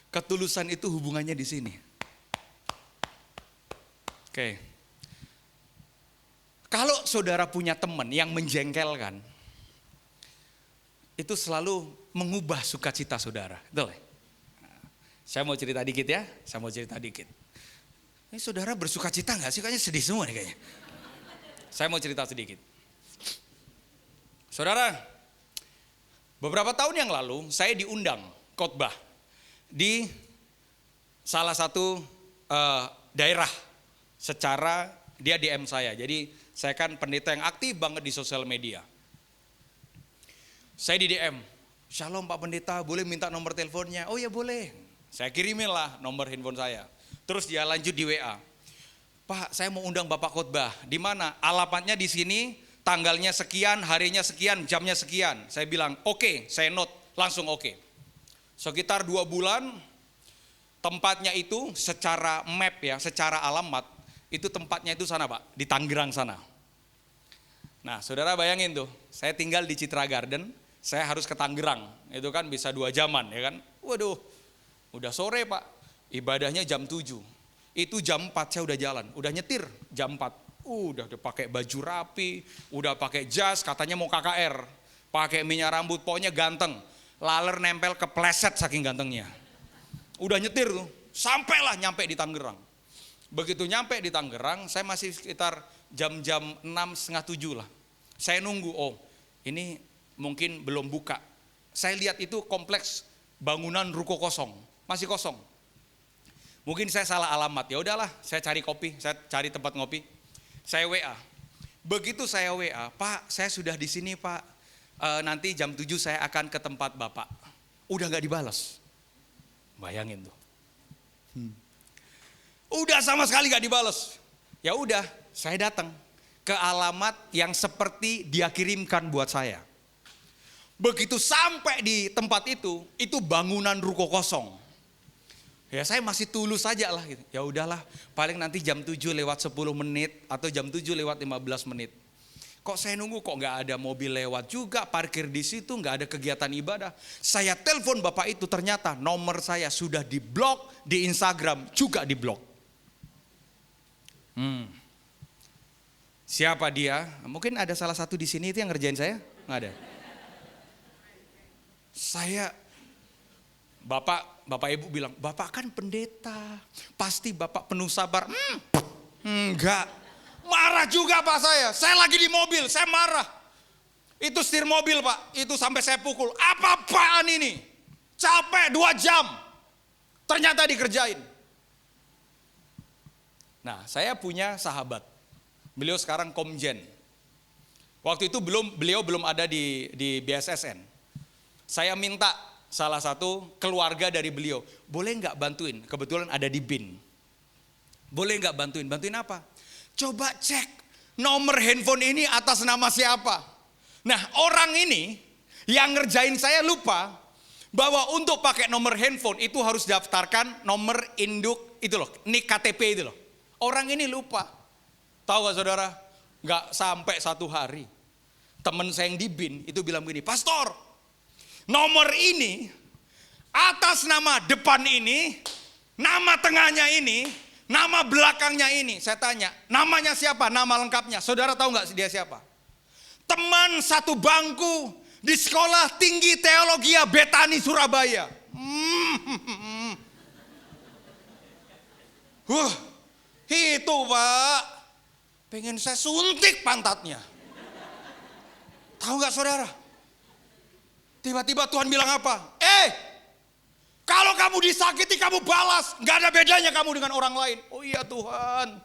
Ketulusan itu hubungannya di sini. Oke. Kalau saudara punya teman yang menjengkelkan, itu selalu mengubah sukacita saudara. Betul ya? Saya mau cerita dikit ya, Ini saudara bersukacita nggak sih? Kayaknya sedih semua nih kayaknya. Saya mau cerita sedikit. Saudara, beberapa tahun yang lalu saya diundang khotbah di salah satu daerah. Secara dia DM saya, jadi saya kan pendeta yang aktif banget di sosial media. Saya di DM, "Shalom Pak Pendeta, boleh minta nomor teleponnya?" "Oh ya boleh." Saya kirimin lah nomor handphone saya. Terus dia lanjut di WA, "Pak, saya mau undang Bapak khotbah. Di mana? Alamatnya di sini, tanggalnya sekian, harinya sekian, jamnya sekian." Saya bilang, "Oke," saya note, langsung oke. Sekitar 2 bulan, tempatnya itu secara map ya, secara alamat, itu tempatnya itu sana Pak, di Tangerang sana. Nah saudara bayangin tuh, saya tinggal di Citra Garden, saya harus ke Tangerang, itu kan bisa 2 jaman ya kan. Waduh, udah sore Pak, ibadahnya jam 7, itu jam 4 saya udah jalan, udah nyetir jam 4. Udah pakai baju rapi, udah pakai jas, katanya mau KKR, pakai minyak rambut, pokoknya ganteng, laler nempel kepleset saking gantengnya. Udah nyetir tuh, sampailah nyampe di Tangerang. Begitu nyampe di Tangerang, saya masih sekitar jam-jam 6, setengah 7 lah. Saya nunggu, oh ini mungkin belum buka. Saya lihat itu kompleks bangunan ruko kosong, masih kosong. Mungkin saya salah alamat, ya udahlah, saya cari kopi, saya cari tempat ngopi. Saya WA. Begitu saya WA, "Pak, saya sudah di sini Pak. Nanti jam 7 saya akan ke tempat Bapak." Udah nggak dibalas. Bayangin tuh. Udah sama sekali gak dibalas. Ya udah, saya datang ke alamat yang seperti dia kirimkan buat saya. Begitu sampai di tempat itu bangunan ruko kosong. Ya saya masih tulus saja lah gitu. Ya udahlah, paling nanti jam 7 lewat 10 menit atau jam 7 lewat 15 menit. Kok saya nunggu kok gak ada mobil lewat juga, parkir di situ, gak ada kegiatan ibadah. Saya telepon bapak itu, ternyata nomor saya sudah diblok, di Instagram juga diblok. Siapa dia? Mungkin ada salah satu di sini itu yang ngerjain saya? Nggak ada. Saya, bapak ibu bilang, "Bapak kan pendeta, pasti bapak penuh sabar." Enggak, marah juga pak saya lagi di mobil, saya marah. Itu setir mobil Pak, itu sampai saya pukul. Apa-apaan ini? Capek 2 jam, ternyata dikerjain. Nah, saya punya sahabat. Beliau sekarang komjen. Waktu itu beliau belum ada di BSSN. Saya minta salah satu keluarga dari beliau, boleh nggak bantuin? Kebetulan ada di BIN. Boleh nggak bantuin? Bantuin apa? Coba cek nomor handphone ini atas nama siapa. Nah, orang ini yang ngerjain saya lupa bahwa untuk pakai nomor handphone itu harus daftarkan nomor induk itu loh, nik KTP itu loh. Orang ini lupa. Tahu gak saudara? Gak sampai 1 hari. Temen saya yang di BIN itu bilang begini, "Pastor, nomor ini, atas nama depan ini, nama tengahnya ini, nama belakangnya ini." Saya tanya, namanya siapa? Nama lengkapnya. Saudara tahu gak dia siapa? Teman satu bangku di Sekolah Tinggi Teologia Betani Surabaya. Itu Pak, pengen saya suntik pantatnya. Tahu gak saudara? Tiba-tiba Tuhan bilang apa? Kalau kamu disakiti kamu balas. Gak ada bedanya kamu dengan orang lain. Oh iya Tuhan.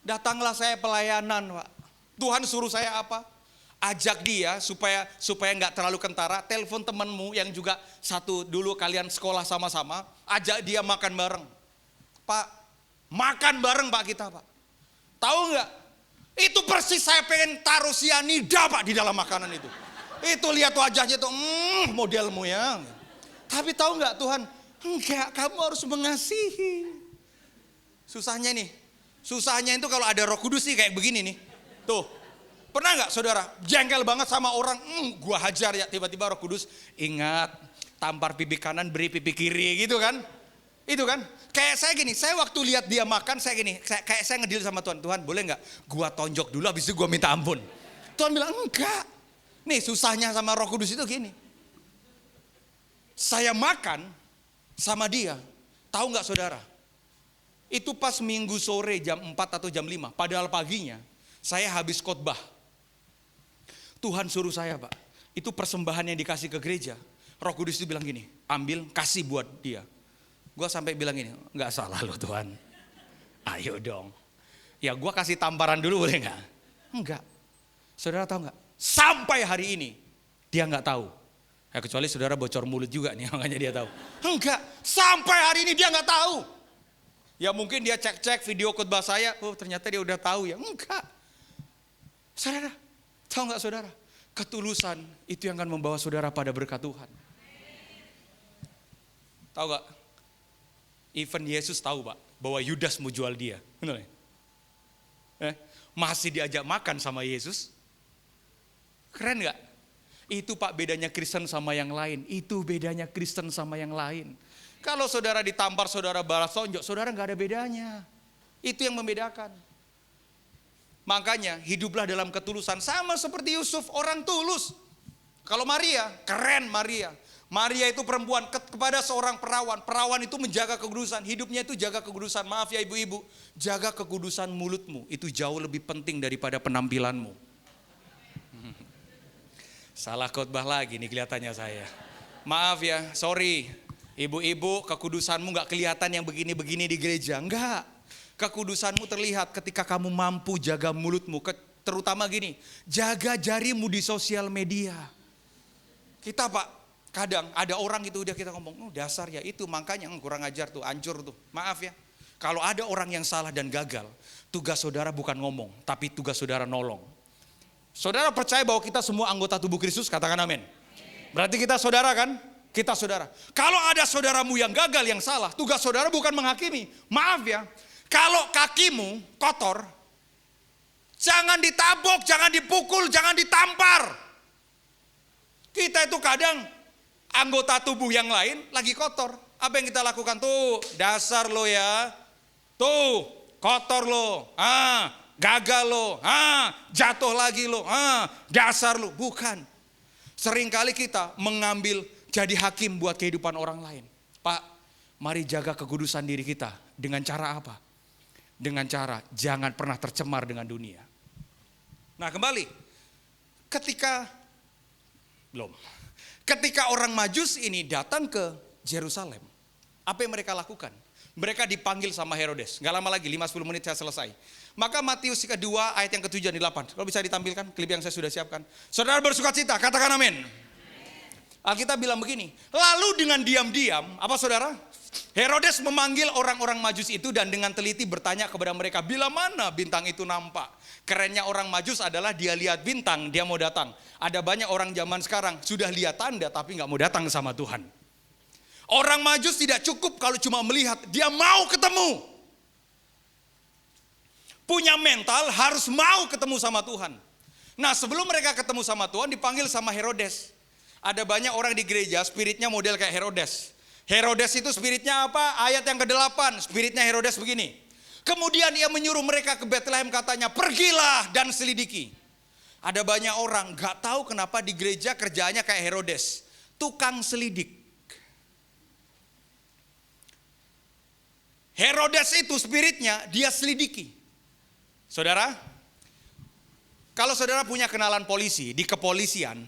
Datanglah saya pelayanan Pak. Tuhan suruh saya apa? Ajak dia supaya gak terlalu kentara. Telepon temanmu yang juga satu dulu kalian sekolah sama-sama. Ajak dia makan bareng. Pak, makan bareng Pak kita Pak. Tahu nggak? Itu persis saya pengen taruh sianida Pak di dalam makanan itu. Itu lihat wajahnya tuh, modelmu ya. Tapi tahu nggak Tuhan? Enggak, kamu harus mengasihi. Susahnya itu kalau ada Roh Kudus sih kayak begini nih. Tuh, Pernah nggak saudara jengkel banget sama orang, gua hajar ya, tiba-tiba Roh Kudus ingat tampar pipi kanan beri pipi kiri gitu kan? Itu kan? Kayak saya gini, saya waktu lihat dia makan saya gini, kayak saya ngedil sama Tuhan, Tuhan boleh nggak gua tonjok dulu habis itu gua minta ampun. Tuhan bilang enggak. Nih susahnya sama Roh Kudus itu gini. Saya makan sama dia, tahu nggak saudara? Itu pas minggu sore jam 4 atau jam 5, padahal paginya saya habis khotbah. Tuhan suruh saya, Pak, itu persembahan yang dikasih ke gereja. Roh Kudus itu bilang gini, ambil kasih buat dia. Gue sampai bilang gini, nggak salah loh Tuhan. Ayo dong. Ya gue kasih tamparan dulu boleh nggak? Enggak. Saudara tahu nggak? Sampai hari ini dia nggak tahu. Ya kecuali saudara bocor mulut juga nih, makanya dia tahu. Enggak. Sampai hari ini dia nggak tahu. Ya mungkin dia cek-cek video khotbah saya, oh ternyata dia udah tahu ya. Enggak. Saudara, tahu nggak saudara? Ketulusan itu yang akan membawa saudara pada berkat Tuhan. Tahu nggak? Even Yesus tahu Pak, bahwa Yudas mau jual dia. Benar ya? Masih diajak makan sama Yesus. Keren nggak? Itu Pak bedanya Kristen sama yang lain. Itu bedanya Kristen sama yang lain. Kalau saudara ditampar, saudara balas tonjok, saudara nggak ada bedanya. Itu yang membedakan. Makanya hiduplah dalam ketulusan. Sama seperti Yusuf, orang tulus. Kalau Maria, keren Maria. Maria itu perempuan kepada seorang perawan. Perawan itu menjaga kekudusan. Hidupnya itu jaga kekudusan. Maaf ya ibu-ibu. Jaga kekudusan mulutmu. Itu jauh lebih penting daripada penampilanmu. Salah khotbah lagi nih kelihatannya saya. Maaf ya, sorry. Ibu-ibu kekudusanmu gak kelihatan yang begini-begini di gereja. Enggak. Kekudusanmu terlihat ketika kamu mampu jaga mulutmu. Terutama gini, jaga jarimu di sosial media. Kita Pak, kadang ada orang itu udah kita ngomong, dasar ya itu makanya kurang ajar tuh, hancur tuh. Maaf ya, kalau ada orang yang salah dan gagal, tugas saudara bukan ngomong, tapi tugas saudara nolong. Saudara percaya bahwa kita semua anggota tubuh Kristus, katakan amin. Berarti kita saudara kan? Kita saudara. Kalau ada saudaramu yang gagal, yang salah, tugas saudara bukan menghakimi. Maaf ya, kalau kakimu kotor, jangan ditabok, jangan dipukul, jangan ditampar. Kita itu kadang anggota tubuh yang lain lagi kotor. Apa yang kita lakukan? Tuh, dasar lo ya. Tuh, kotor lo. Gagal lo. Jatuh lagi lo. Dasar lo. Bukan. Seringkali kita mengambil jadi hakim buat kehidupan orang lain. Pak, mari jaga kekudusan diri kita. Dengan cara apa? Dengan cara jangan pernah tercemar dengan dunia. Nah kembali. Ketika orang Majus ini datang ke Yerusalem, apa yang mereka lakukan? Mereka dipanggil sama Herodes. Gak lama lagi, 5-10 menit saya selesai. Maka Matius kedua ayat yang ke-7 dan 8. Kalau bisa ditampilkan klip yang saya sudah siapkan. Saudara bersuka cita, katakan amin. Alkitab bilang begini, lalu dengan diam-diam, apa saudara? Herodes memanggil orang-orang Majus itu dan dengan teliti bertanya kepada mereka, bila mana bintang itu nampak? Kerennya orang Majus adalah dia lihat bintang, dia mau datang. Ada banyak orang zaman sekarang sudah lihat tanda tapi gak mau datang sama Tuhan. Orang Majus tidak cukup kalau cuma melihat, dia mau ketemu. Punya mental harus mau ketemu sama Tuhan. Nah sebelum mereka ketemu sama Tuhan dipanggil sama Herodes. Ada banyak orang di gereja spiritnya model kayak Herodes. Herodes itu spiritnya apa? Ayat yang ke-8, spiritnya Herodes begini. Kemudian ia menyuruh mereka ke Bethlehem katanya, pergilah dan selidiki. Ada banyak orang gak tahu kenapa di gereja kerjaannya kayak Herodes. Tukang selidik. Herodes itu spiritnya dia selidiki. Saudara, kalau saudara punya kenalan polisi, di kepolisian,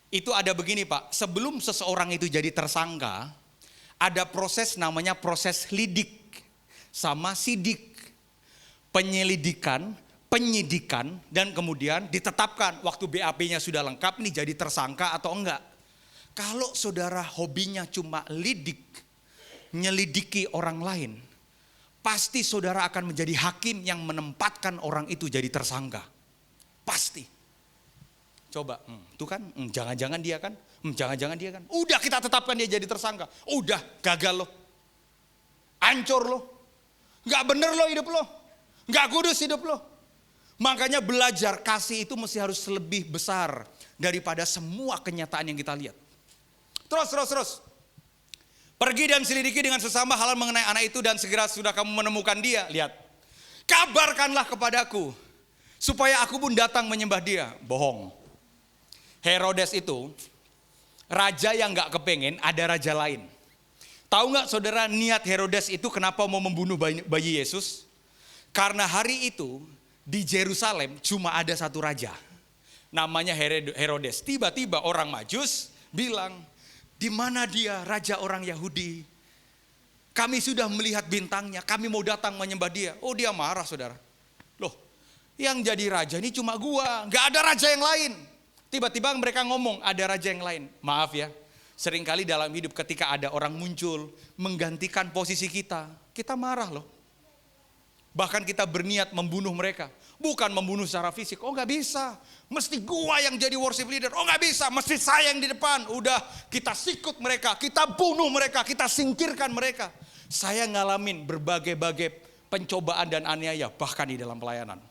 itu ada begini Pak, sebelum seseorang itu jadi tersangka, ada proses namanya proses lidik sama sidik. Penyelidikan, penyidikan, dan kemudian ditetapkan waktu BAP-nya sudah lengkap nih jadi tersangka atau enggak. Kalau saudara hobinya cuma lidik, nyelidiki orang lain, pasti saudara akan menjadi hakim yang menempatkan orang itu jadi tersangka. Pasti. Coba, tuh kan, jangan-jangan dia kan, jangan-jangan dia kan. Udah kita tetapkan dia jadi tersangka. Udah gagal lo. Hancur lo. Gak bener lo hidup lo. Gak kudus hidup lo. Makanya belajar kasih itu mesti harus lebih besar daripada semua kenyataan yang kita lihat. Terus. Pergi dan selidiki dengan sesama hal mengenai anak itu dan segera sudah kamu menemukan dia. Lihat. Kabarkanlah kepadaku supaya aku pun datang menyembah dia. Bohong. Herodes itu raja yang gak kepengen ada raja lain. Tahu gak saudara niat Herodes itu kenapa mau membunuh bayi Yesus? Karena hari itu di Yerusalem cuma ada satu raja. Namanya Herodes. Tiba-tiba orang Majus bilang, di mana dia raja orang Yahudi? Kami sudah melihat bintangnya, kami mau datang menyembah dia. Oh dia marah saudara. Loh yang jadi raja ini cuma gua, gak ada raja yang lain. Tiba-tiba mereka ngomong ada raja yang lain. Maaf ya, seringkali dalam hidup ketika ada orang muncul menggantikan posisi kita marah loh. Bahkan kita berniat membunuh mereka. Bukan membunuh secara fisik. Oh gak bisa. Mesti gua yang jadi worship leader. Oh gak bisa. Mesti saya yang di depan. Udah kita sikut mereka. Kita bunuh mereka. Kita singkirkan mereka. Saya ngalamin berbagai-bagai pencobaan dan aniaya. Bahkan di dalam pelayanan.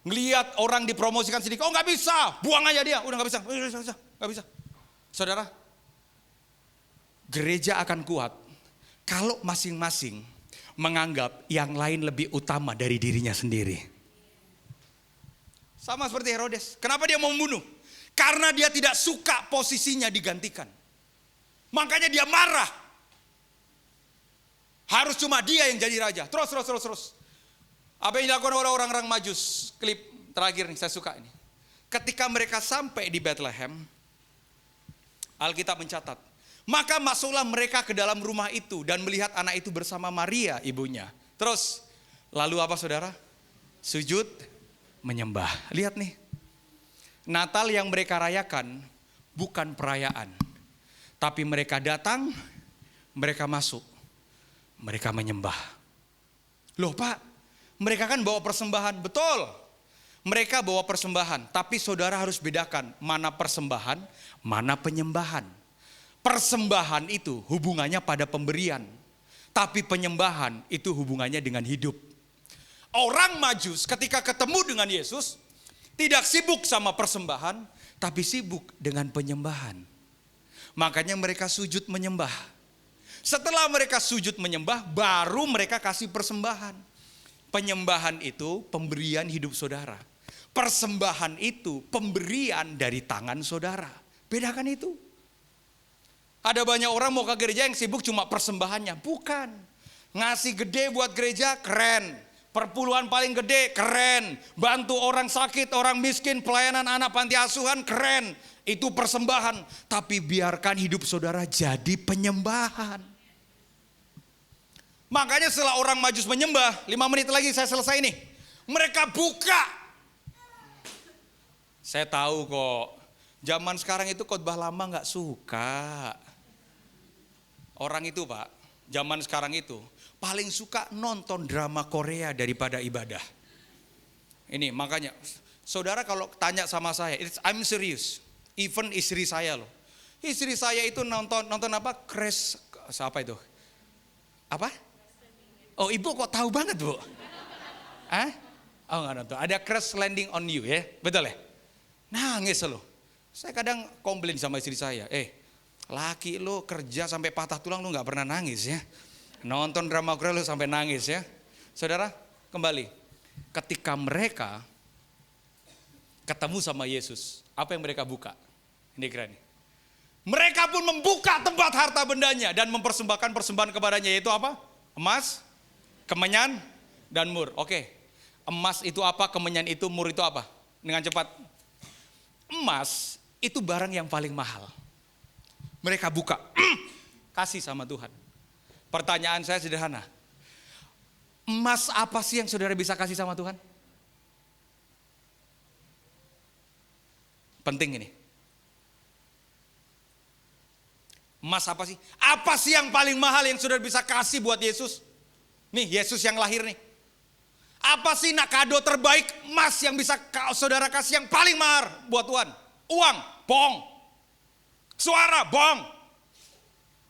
Ngelihat orang dipromosikan sedikit. Oh gak bisa. Buang aja dia. Udah gak bisa. Gak bisa. Saudara. Gereja akan kuat. Kalau masing-masing menganggap yang lain lebih utama dari dirinya sendiri. Sama seperti Herodes. Kenapa dia mau membunuh? Karena dia tidak suka posisinya digantikan. Makanya dia marah. Harus cuma dia yang jadi raja. Terus. Apa yang dilakukan oleh orang-orang Majus? Klip terakhir nih, saya suka ini. Ketika mereka sampai di Bethlehem, Alkitab mencatat. Maka masuklah mereka ke dalam rumah itu dan melihat anak itu bersama Maria ibunya. Terus lalu apa saudara? Sujud menyembah. Lihat nih. Natal yang mereka rayakan bukan perayaan. Tapi mereka datang, mereka masuk. Mereka menyembah. Loh Pak, mereka kan bawa persembahan. Betul. Mereka bawa persembahan. Tapi saudara harus bedakan mana persembahan, mana penyembahan. Persembahan itu hubungannya pada pemberian. Tapi penyembahan itu hubungannya dengan hidup. Orang Majus ketika ketemu dengan Yesus tidak sibuk sama persembahan, tapi sibuk dengan penyembahan. Makanya mereka sujud menyembah. Setelah mereka sujud menyembah, baru mereka kasih persembahan. Penyembahan itu pemberian hidup saudara. Persembahan itu pemberian dari tangan saudara. Bedakan itu. Ada banyak orang mau ke gereja yang sibuk cuma persembahannya. Bukan. Ngasih gede buat gereja, keren. Perpuluhan paling gede, keren. Bantu orang sakit, orang miskin, pelayanan anak panti asuhan, keren. Itu persembahan. Tapi biarkan hidup saudara jadi penyembahan. Makanya setelah orang Majus menyembah, 5 menit lagi saya selesai nih. Mereka buka. Saya tahu kok. Zaman sekarang itu khotbah lama gak suka. Orang itu Pak, zaman sekarang itu paling suka nonton drama Korea daripada ibadah. Ini makanya, saudara kalau tanya sama saya, I'm serious. Even istri saya loh. Istri saya itu nonton apa? Crash, apa itu? Apa? Oh ibu kok tahu banget bu? Hah? Oh nggak nonton. Ada Crash Landing on You ya, betul ya? Nangis loh. Saya kadang komplain sama istri saya, laki lo kerja sampai patah tulang lo gak pernah nangis ya. Nonton drama Korea lo sampai nangis ya. Saudara kembali. Ketika mereka ketemu sama Yesus. Apa yang mereka buka? Ini keren nih. Mereka pun membuka tempat harta bendanya. Dan mempersembahkan persembahan kepadanya. Yaitu apa? Emas, kemenyan, dan mur. Oke. Emas itu apa? Kemenyan itu, mur itu apa? Dengan cepat. Emas itu barang yang paling mahal. Mereka buka, kasih sama Tuhan. Pertanyaan saya sederhana. Emas apa sih yang saudara bisa kasih sama Tuhan? Penting ini. Emas apa sih? Apa sih yang paling mahal yang saudara bisa kasih buat Yesus? Nih Yesus yang lahir nih. Apa sih kado terbaik emas yang bisa saudara kasih yang paling mahal buat Tuhan? Uang, bohong. Suara, bohong.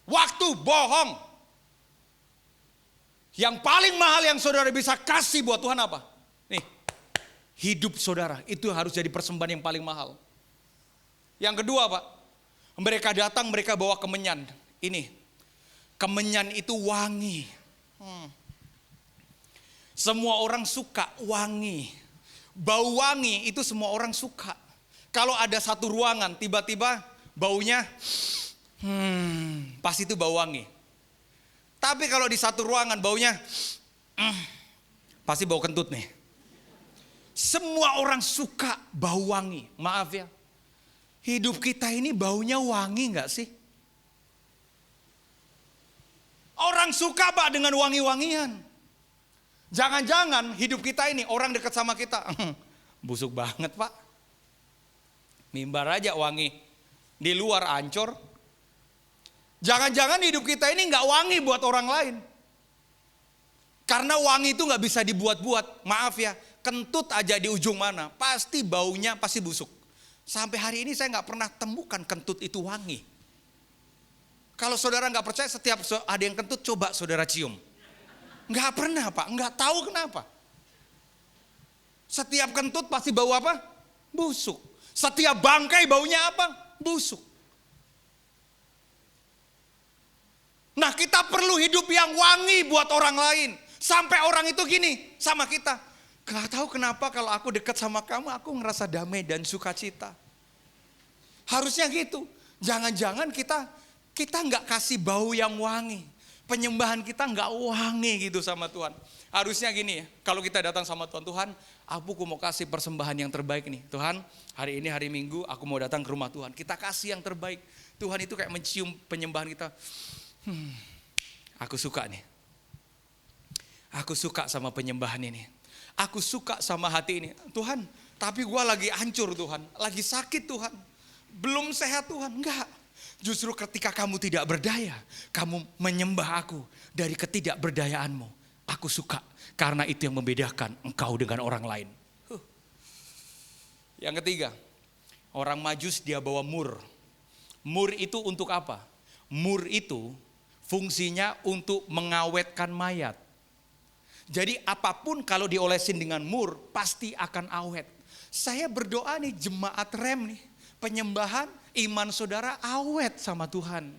Waktu, bohong. Yang paling mahal yang saudara bisa kasih buat Tuhan apa? Nih, hidup saudara. Itu harus jadi persembahan yang paling mahal. Yang kedua Pak, mereka datang, mereka bawa kemenyan. Ini, kemenyan itu wangi. Semua orang suka wangi. Bau wangi itu semua orang suka. Kalau ada satu ruangan tiba-tiba baunya, pasti itu bau wangi. Tapi kalau di satu ruangan baunya, pasti bau kentut nih. Semua orang suka bau wangi. Maaf ya, hidup kita ini baunya wangi gak sih? Orang suka Pak dengan wangi-wangian. Jangan-jangan hidup kita ini orang dekat sama kita, busuk banget Pak. Mimbar aja wangi, di luar ancur. Jangan-jangan hidup kita ini gak wangi buat orang lain. Karena wangi itu gak bisa dibuat-buat. Maaf ya, kentut aja di ujung mana, pasti baunya pasti busuk. Sampai hari ini saya gak pernah temukan kentut itu wangi. Kalau saudara gak percaya, setiap ada yang kentut coba saudara cium. Gak pernah Pak, gak tahu kenapa. Setiap kentut pasti bau apa? Busuk. Setiap bangkai baunya apa? Busuk. Nah kita perlu hidup yang wangi buat orang lain. Sampai orang itu gini sama kita. Gak tahu kenapa kalau aku dekat sama kamu aku ngerasa damai dan sukacita. Harusnya gitu. Jangan-jangan kita gak kasih bau yang wangi. Penyembahan kita gak wangi gitu sama Tuhan. Harusnya gini ya, kalau kita datang sama Tuhan, Tuhan aku mau kasih persembahan yang terbaik nih. Tuhan hari ini hari Minggu aku mau datang ke rumah Tuhan. Kita kasih yang terbaik. Tuhan itu kayak mencium penyembahan kita. Aku suka nih. Aku suka sama penyembahan ini. Aku suka sama hati ini. Tuhan, tapi gue lagi hancur Tuhan. Lagi sakit Tuhan. Belum sehat Tuhan. Enggak. Justru ketika kamu tidak berdaya, kamu menyembah aku dari ketidakberdayaanmu. Aku suka. Karena itu yang membedakan engkau dengan orang lain. Yang ketiga, orang Majus dia bawa mur. Mur itu untuk apa? Mur itu fungsinya untuk mengawetkan mayat. Jadi apapun kalau diolesin dengan mur pasti akan awet. Saya berdoa nih jemaat rem nih, penyembahan iman saudara awet sama Tuhan.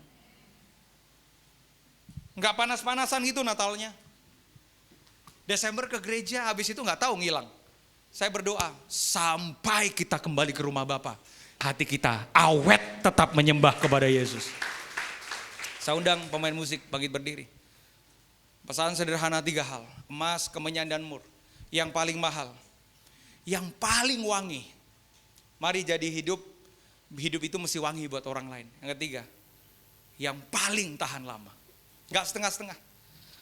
Enggak panas-panasan gitu Natalnya. Desember ke gereja habis itu enggak tahu ngilang. Saya berdoa sampai kita kembali ke rumah Bapa, hati kita awet tetap menyembah kepada Yesus. Saya undang pemain musik bangkit berdiri. Pesan sederhana 3 hal. Emas, kemenyan, dan mur. Yang paling mahal. Yang paling wangi. Mari jadi hidup itu mesti wangi buat orang lain. Yang ketiga. Yang paling tahan lama. Gak setengah-setengah.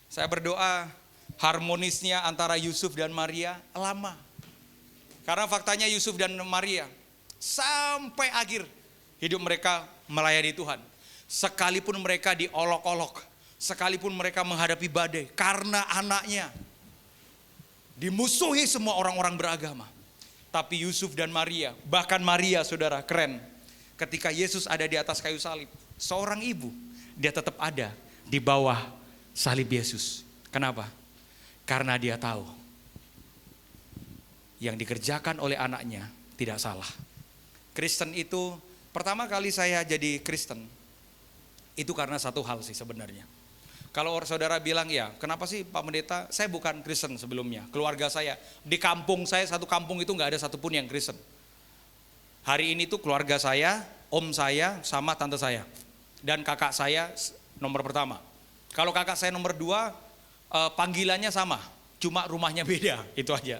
Saya berdoa harmonisnya antara Yusuf dan Maria lama. Karena faktanya Yusuf dan Maria sampai akhir hidup mereka melayani Tuhan. Sekalipun mereka diolok-olok, sekalipun mereka menghadapi badai karena anaknya dimusuhi semua orang-orang beragama. Tapi Yusuf dan Maria, bahkan Maria saudara keren. Ketika Yesus ada di atas kayu salib, seorang ibu, dia tetap ada di bawah salib Yesus. Kenapa? Karena dia tahu yang dikerjakan oleh anaknya tidak salah. Kristen itu, pertama kali saya jadi Kristen, itu karena satu hal sih sebenarnya. Kalau saudara bilang ya, kenapa sih Pak Pendeta, saya bukan Kristen sebelumnya. Keluarga saya, di kampung saya, satu kampung itu gak ada satupun yang Kristen. Hari ini tuh keluarga saya, om saya, sama tante saya. Dan kakak saya nomor pertama. Kalau kakak saya nomor 2, panggilannya sama. Cuma rumahnya beda, itu aja.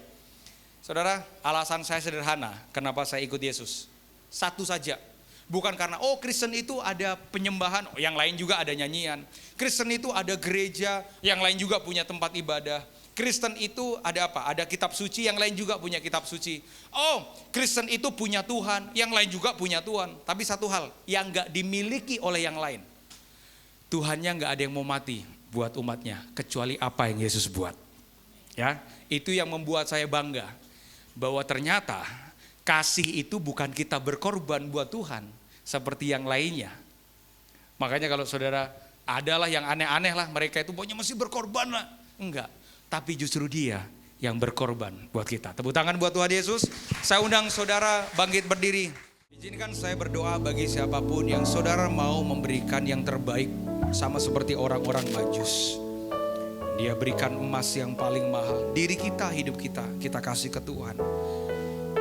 Saudara, alasan saya sederhana, kenapa saya ikut Yesus. Satu saja. Bukan karena, Kristen itu ada penyembahan, yang lain juga ada nyanyian. Kristen itu ada gereja, yang lain juga punya tempat ibadah. Kristen itu ada apa? Ada kitab suci, yang lain juga punya kitab suci. Kristen itu punya Tuhan, yang lain juga punya Tuhan. Tapi satu hal, yang gak dimiliki oleh yang lain. Tuhannya gak ada yang mau mati buat umatnya, kecuali apa yang Yesus buat. Ya, itu yang membuat saya bangga. Bahwa ternyata kasih itu bukan kita berkorban buat Tuhan seperti yang lainnya. Makanya kalau saudara adalah yang aneh-aneh lah, mereka itu pokoknya mesti berkorban lah. Enggak. Tapi justru dia yang berkorban buat kita. Tepuk tangan buat Tuhan Yesus. Saya undang saudara bangkit berdiri. Izinkan saya berdoa bagi siapapun yang saudara mau memberikan yang terbaik. Sama seperti orang-orang Majus. Dia berikan emas yang paling mahal. Diri kita, hidup kita, kita kasih ke Tuhan.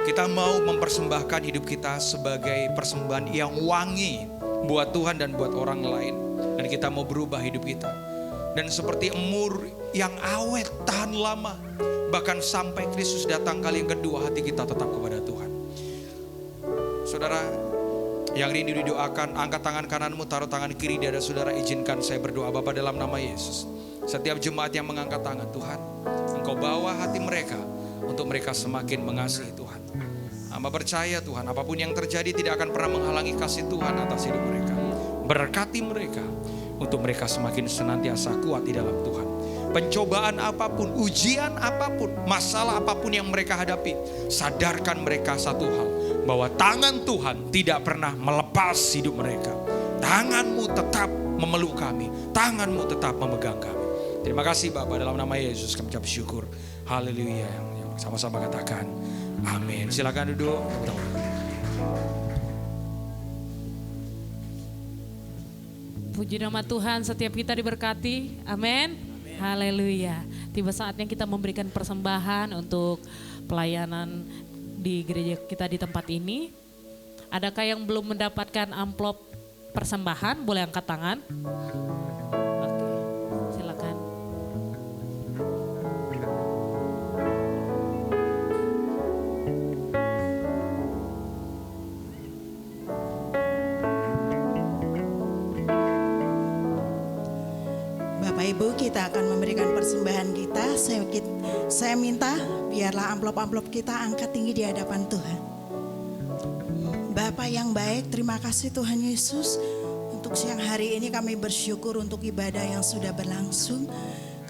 Kita mau mempersembahkan hidup kita sebagai persembahan yang wangi buat Tuhan dan buat orang lain. Dan kita mau berubah hidup kita. Dan seperti emur yang awet, tahan lama. Bahkan sampai Kristus datang kali yang kedua, hati kita tetap kepada Tuhan. Saudara yang rindu didoakan, angkat tangan kananmu, taruh tangan kiri di dada saudara. Izinkan saya berdoa Bapa dalam nama Yesus. Setiap jemaat yang mengangkat tangan, Tuhan, Engkau bawa hati mereka untuk mereka semakin mengasihi Tuhan. Hamba percaya Tuhan, apapun yang terjadi tidak akan pernah menghalangi kasih Tuhan atas hidup mereka. Berkati mereka untuk mereka semakin senantiasa kuat di dalam Tuhan. Pencobaan apapun, ujian apapun, masalah apapun yang mereka hadapi, sadarkan mereka satu hal, bahwa tangan Tuhan tidak pernah melepas hidup mereka. Tangan-Mu tetap memeluk kami, tangan-Mu tetap memegang kami. Terima kasih Bapa, dalam nama Yesus kami ucap syukur. Haleluya. Yang sama-sama katakan amin. Silakan duduk. Puji nama Tuhan, setiap kita diberkati. Amin. Haleluya. Tiba saatnya kita memberikan persembahan untuk pelayanan di gereja kita di tempat ini. Adakah yang belum mendapatkan amplop persembahan? Boleh angkat tangan. Oke, silakan. Bapak Ibu, kita akan memberikan persembahan kita. Saya minta biarlah amplop-amplop kita angkat tinggi di hadapan Tuhan. Bapak yang baik, terima kasih Tuhan Yesus. Untuk siang hari ini kami bersyukur untuk ibadah yang sudah berlangsung.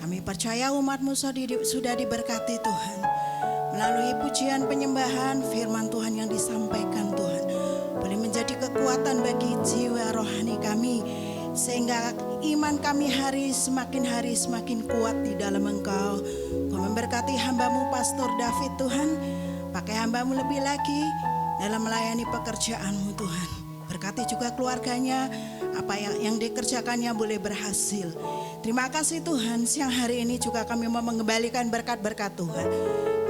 Kami percaya umat-Mu sudah diberkati Tuhan. Melalui pujian penyembahan firman Tuhan yang disampaikan Tuhan, boleh menjadi kekuatan bagi jiwa rohani kami. Sehingga iman kami semakin semakin kuat di dalam Engkau. Kau memberkati hamba-Mu Pastor David Tuhan. Pakai hamba-Mu lebih lagi dalam melayani pekerjaan-Mu Tuhan. Berkati juga keluarganya, apa yang dikerjakannya boleh berhasil. Terima kasih Tuhan, siang hari ini juga kami mau mengembalikan berkat-berkat Tuhan.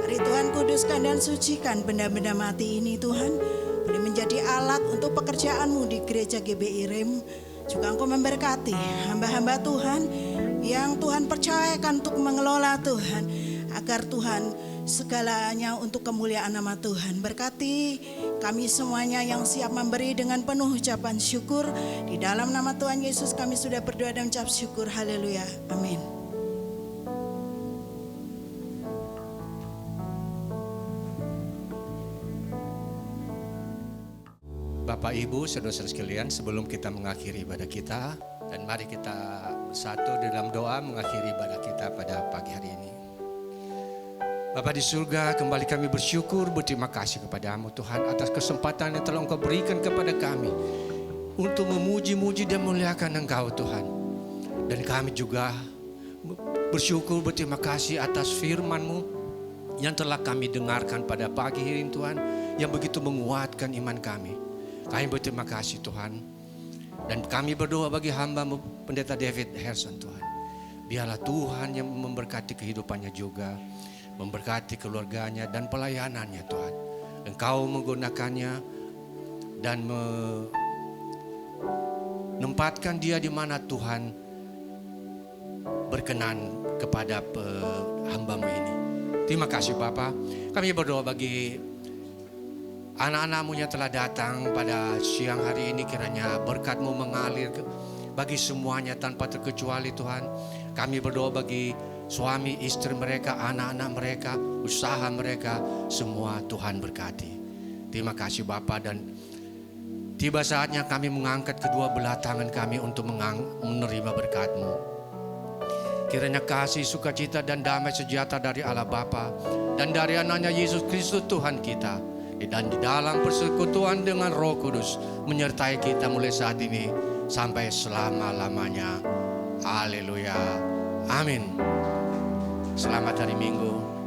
Hari Tuhan kuduskan dan sucikan benda-benda mati ini Tuhan. Boleh menjadi alat untuk pekerjaan-Mu di gereja GBI Rem. Juga Engkau memberkati hamba-hamba Tuhan yang Tuhan percayakan untuk mengelola Tuhan. Agar Tuhan segalanya untuk kemuliaan nama Tuhan. Berkati kami semuanya yang siap memberi dengan penuh ucapan syukur. Di dalam nama Tuhan Yesus kami sudah berdoa dan ucap syukur. Haleluya. Amin. Bapak Ibu, saudara-saudara sekalian, sebelum kita mengakhiri ibadah kita, dan mari kita bersatu dalam doa mengakhiri ibadah kita pada pagi hari ini. Bapa di surga, kembali kami berterima kasih kepadamu Tuhan atas kesempatan yang telah Engkau berikan kepada kami untuk memuji-muji dan memuliakan Engkau Tuhan. Dan kami juga berterima kasih atas firman-Mu yang telah kami dengarkan pada pagi hari ini Tuhan, yang begitu menguatkan iman kami. Kami berterima kasih Tuhan. Dan kami berdoa bagi hamba-Mu Pendeta David Herson Tuhan. Biarlah Tuhan yang memberkati kehidupannya juga, memberkati keluarganya dan pelayanannya Tuhan. Engkau menggunakannya dan menempatkan dia di mana Tuhan berkenan kepada hamba-Mu ini. Terima kasih Bapa. Kami berdoa bagi anak-anak-Mu yang telah datang pada siang hari ini, kiranya berkat-Mu mengalir bagi semuanya tanpa terkecuali Tuhan. Kami berdoa bagi suami, istri mereka, anak-anak mereka, usaha mereka, semua Tuhan berkati. Terima kasih Bapa, dan tiba saatnya kami mengangkat kedua belah tangan kami untuk menerima berkat-Mu. Kiranya kasih, sukacita dan damai sejahtera dari Allah Bapa dan dari anaknya Yesus Kristus Tuhan kita, dan di dalam persekutuan dengan Roh Kudus menyertai kita mulai saat ini sampai selama-lamanya. Haleluya. Amin. Selamat hari Minggu.